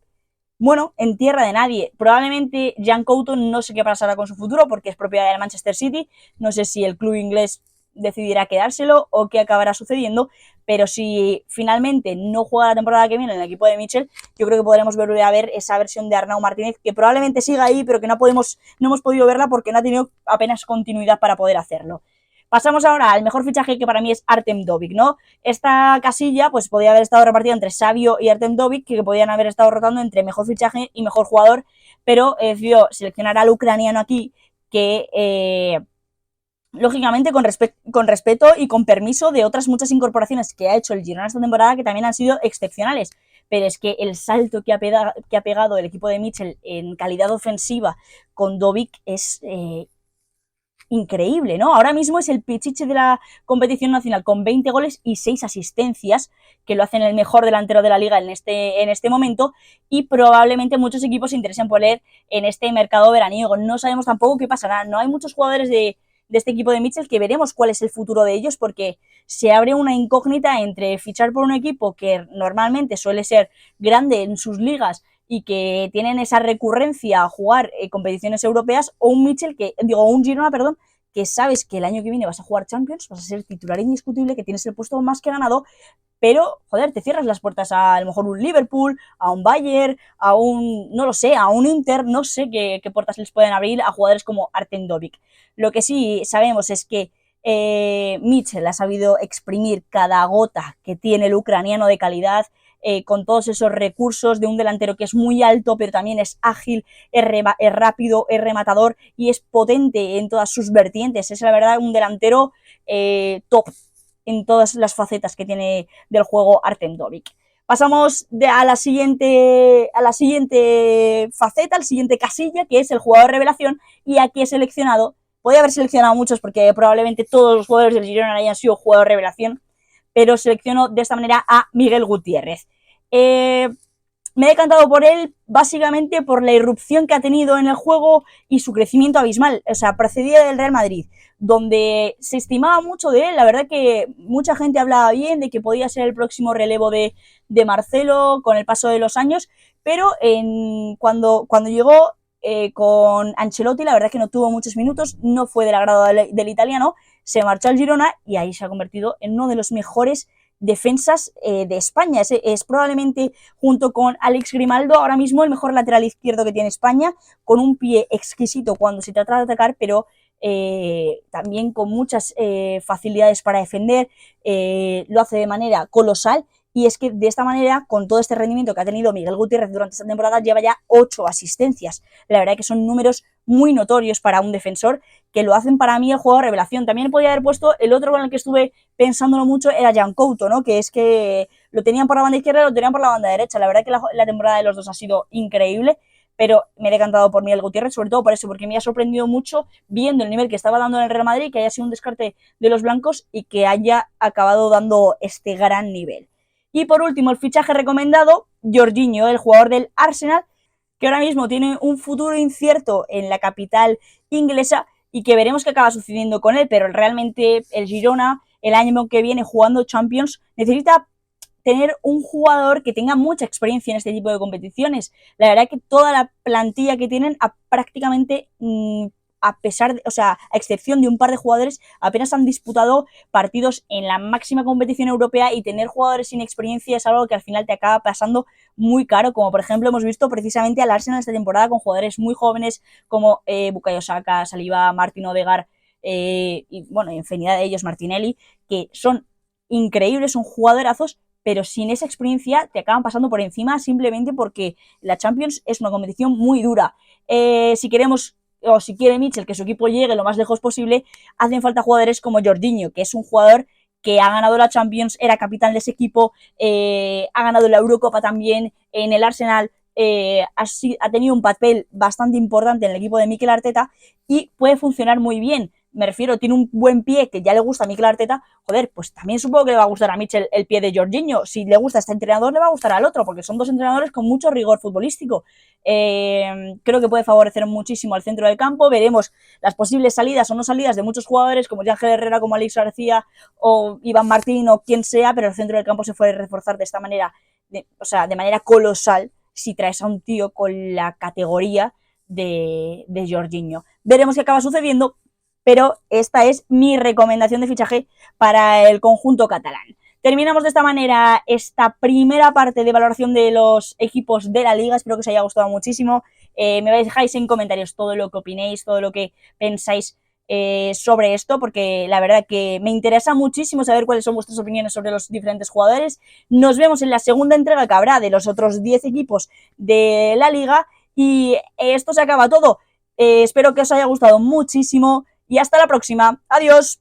bueno, en tierra de nadie. Probablemente Jan Couto no sé qué pasará con su futuro porque es propiedad del Manchester City. No sé si el club inglés decidirá quedárselo o qué acabará sucediendo, pero si finalmente no juega la temporada que viene en el equipo de Michel, yo creo que podremos volver a ver esa versión de Arnau Martínez, que probablemente siga ahí, pero que no hemos podido verla porque no ha tenido apenas continuidad para poder hacerlo. Pasamos ahora al mejor fichaje, que para mí es Artem Dovbyk, ¿no? Esta casilla pues podía haber estado repartida entre Savio y Artem Dovbyk, que podían haber estado rotando entre mejor fichaje y mejor jugador, pero he decidido seleccionar al ucraniano aquí, que lógicamente con respeto y con permiso de otras muchas incorporaciones que ha hecho el Girona esta temporada, que también han sido excepcionales. Pero es que el salto que ha pegado el equipo de Michel en calidad ofensiva con Dovbyk es increíble, ¿no? Ahora mismo es el pichiche de la competición nacional con 20 goles y 6 asistencias, que lo hacen el mejor delantero de la liga en este momento, y probablemente muchos equipos se interesen por él en este mercado veraniego. No sabemos tampoco qué pasará. No hay muchos jugadores de este equipo de Mitchell, que veremos cuál es el futuro de ellos, porque se abre una incógnita entre fichar por un equipo que normalmente suele ser grande en sus ligas y que tienen esa recurrencia a jugar competiciones europeas, o un un Girona, perdón, que sabes que el año que viene vas a jugar Champions, vas a ser titular indiscutible, que tienes el puesto más que ganado, pero, joder, te cierras las puertas a lo mejor un Liverpool, a un Bayern, no lo sé, a un Inter, no sé qué puertas les pueden abrir a jugadores como Artem Dovbyk. Lo que sí sabemos es que Mitchell ha sabido exprimir cada gota que tiene el ucraniano de calidad, con todos esos recursos de un delantero que es muy alto, pero también es ágil, es rápido, es rematador y es potente en todas sus vertientes. Es la verdad un delantero top en todas las facetas que tiene del juego Artem Dovbyk. Pasamos a la siguiente faceta, a la siguiente casilla, que es el jugador revelación, y aquí he seleccionado, podía haber seleccionado muchos porque probablemente todos los jugadores del Girona hayan sido jugador revelación, pero selecciono de esta manera a Miguel Gutiérrez. Me he decantado por él básicamente por la irrupción que ha tenido en el juego y su crecimiento abismal. O sea, procedía del Real Madrid, donde se estimaba mucho de él. La verdad que mucha gente hablaba bien de que podía ser el próximo relevo de Marcelo con el paso de los años, pero cuando llegó con Ancelotti, la verdad que no tuvo muchos minutos, no fue del agrado del italiano, se marchó al Girona y ahí se ha convertido en uno de los mejores defensas de España. Es probablemente, junto con Alex Grimaldo, ahora mismo el mejor lateral izquierdo que tiene España, con un pie exquisito cuando se trata de atacar, pero también con muchas facilidades para defender, lo hace de manera colosal. Y es que de esta manera, con todo este rendimiento que ha tenido Miguel Gutiérrez durante esta temporada, lleva ya 8 asistencias. La verdad que son números muy notorios para un defensor, que lo hacen para mí el jugador revelación. También podría haber puesto el otro con el que estuve pensándolo mucho, era Jan Couto, ¿no? Que es que lo tenían por la banda izquierda y lo tenían por la banda derecha. La verdad que la temporada de los dos ha sido increíble, pero me he decantado por Miguel Gutiérrez, sobre todo por eso, porque me ha sorprendido mucho viendo el nivel que estaba dando en el Real Madrid, que haya sido un descarte de los blancos y que haya acabado dando este gran nivel. Y por último, el fichaje recomendado, Jorginho, el jugador del Arsenal, que ahora mismo tiene un futuro incierto en la capital inglesa y que veremos qué acaba sucediendo con él, pero realmente el Girona, el año que viene jugando Champions, necesita tener un jugador que tenga mucha experiencia en este tipo de competiciones. La verdad que toda la plantilla que tienen prácticamente a pesar de, o sea, a excepción de un par de jugadores, apenas han disputado partidos en la máxima competición europea, y tener jugadores sin experiencia es algo que al final te acaba pasando muy caro, como por ejemplo hemos visto precisamente al Arsenal esta temporada con jugadores muy jóvenes como Bukayo Saka, Saliba, Martin Odegaard, y bueno, infinidad de ellos, Martinelli, que son increíbles, son jugadorazos, pero sin esa experiencia te acaban pasando por encima simplemente porque la Champions es una competición muy dura. Si queremos, o si quiere Mitchell que su equipo llegue lo más lejos posible, hacen falta jugadores como Jorginho, que es un jugador que ha ganado la Champions, era capitán de ese equipo, ha ganado la Eurocopa también, en el Arsenal ha tenido un papel bastante importante en el equipo de Mikel Arteta y puede funcionar muy bien. Me refiero, tiene un buen pie que ya le gusta a Mikel Arteta, joder, pues también supongo que le va a gustar a Mitchell el pie de Jorginho. Si le gusta a este entrenador, le va a gustar al otro, porque son dos entrenadores con mucho rigor futbolístico. Creo que puede favorecer muchísimo al centro del campo. Veremos las posibles salidas o no salidas de muchos jugadores, como Ángel Herrera, como Alex García, o Iván Martín, o quien sea, pero el centro del campo se puede reforzar de esta manera, de manera colosal, si traes a un tío con la categoría de Jorginho. Veremos qué acaba sucediendo, pero esta es mi recomendación de fichaje para el conjunto catalán. Terminamos de esta manera esta primera parte de valoración de los equipos de la liga. Espero que os haya gustado muchísimo. Me dejáis en comentarios todo lo que opinéis, todo lo que pensáis sobre esto, porque la verdad que me interesa muchísimo saber cuáles son vuestras opiniones sobre los diferentes jugadores. Nos vemos en la segunda entrega que habrá de los otros 10 equipos de la liga, y esto se acaba todo. Espero que os haya gustado muchísimo y hasta la próxima. Adiós.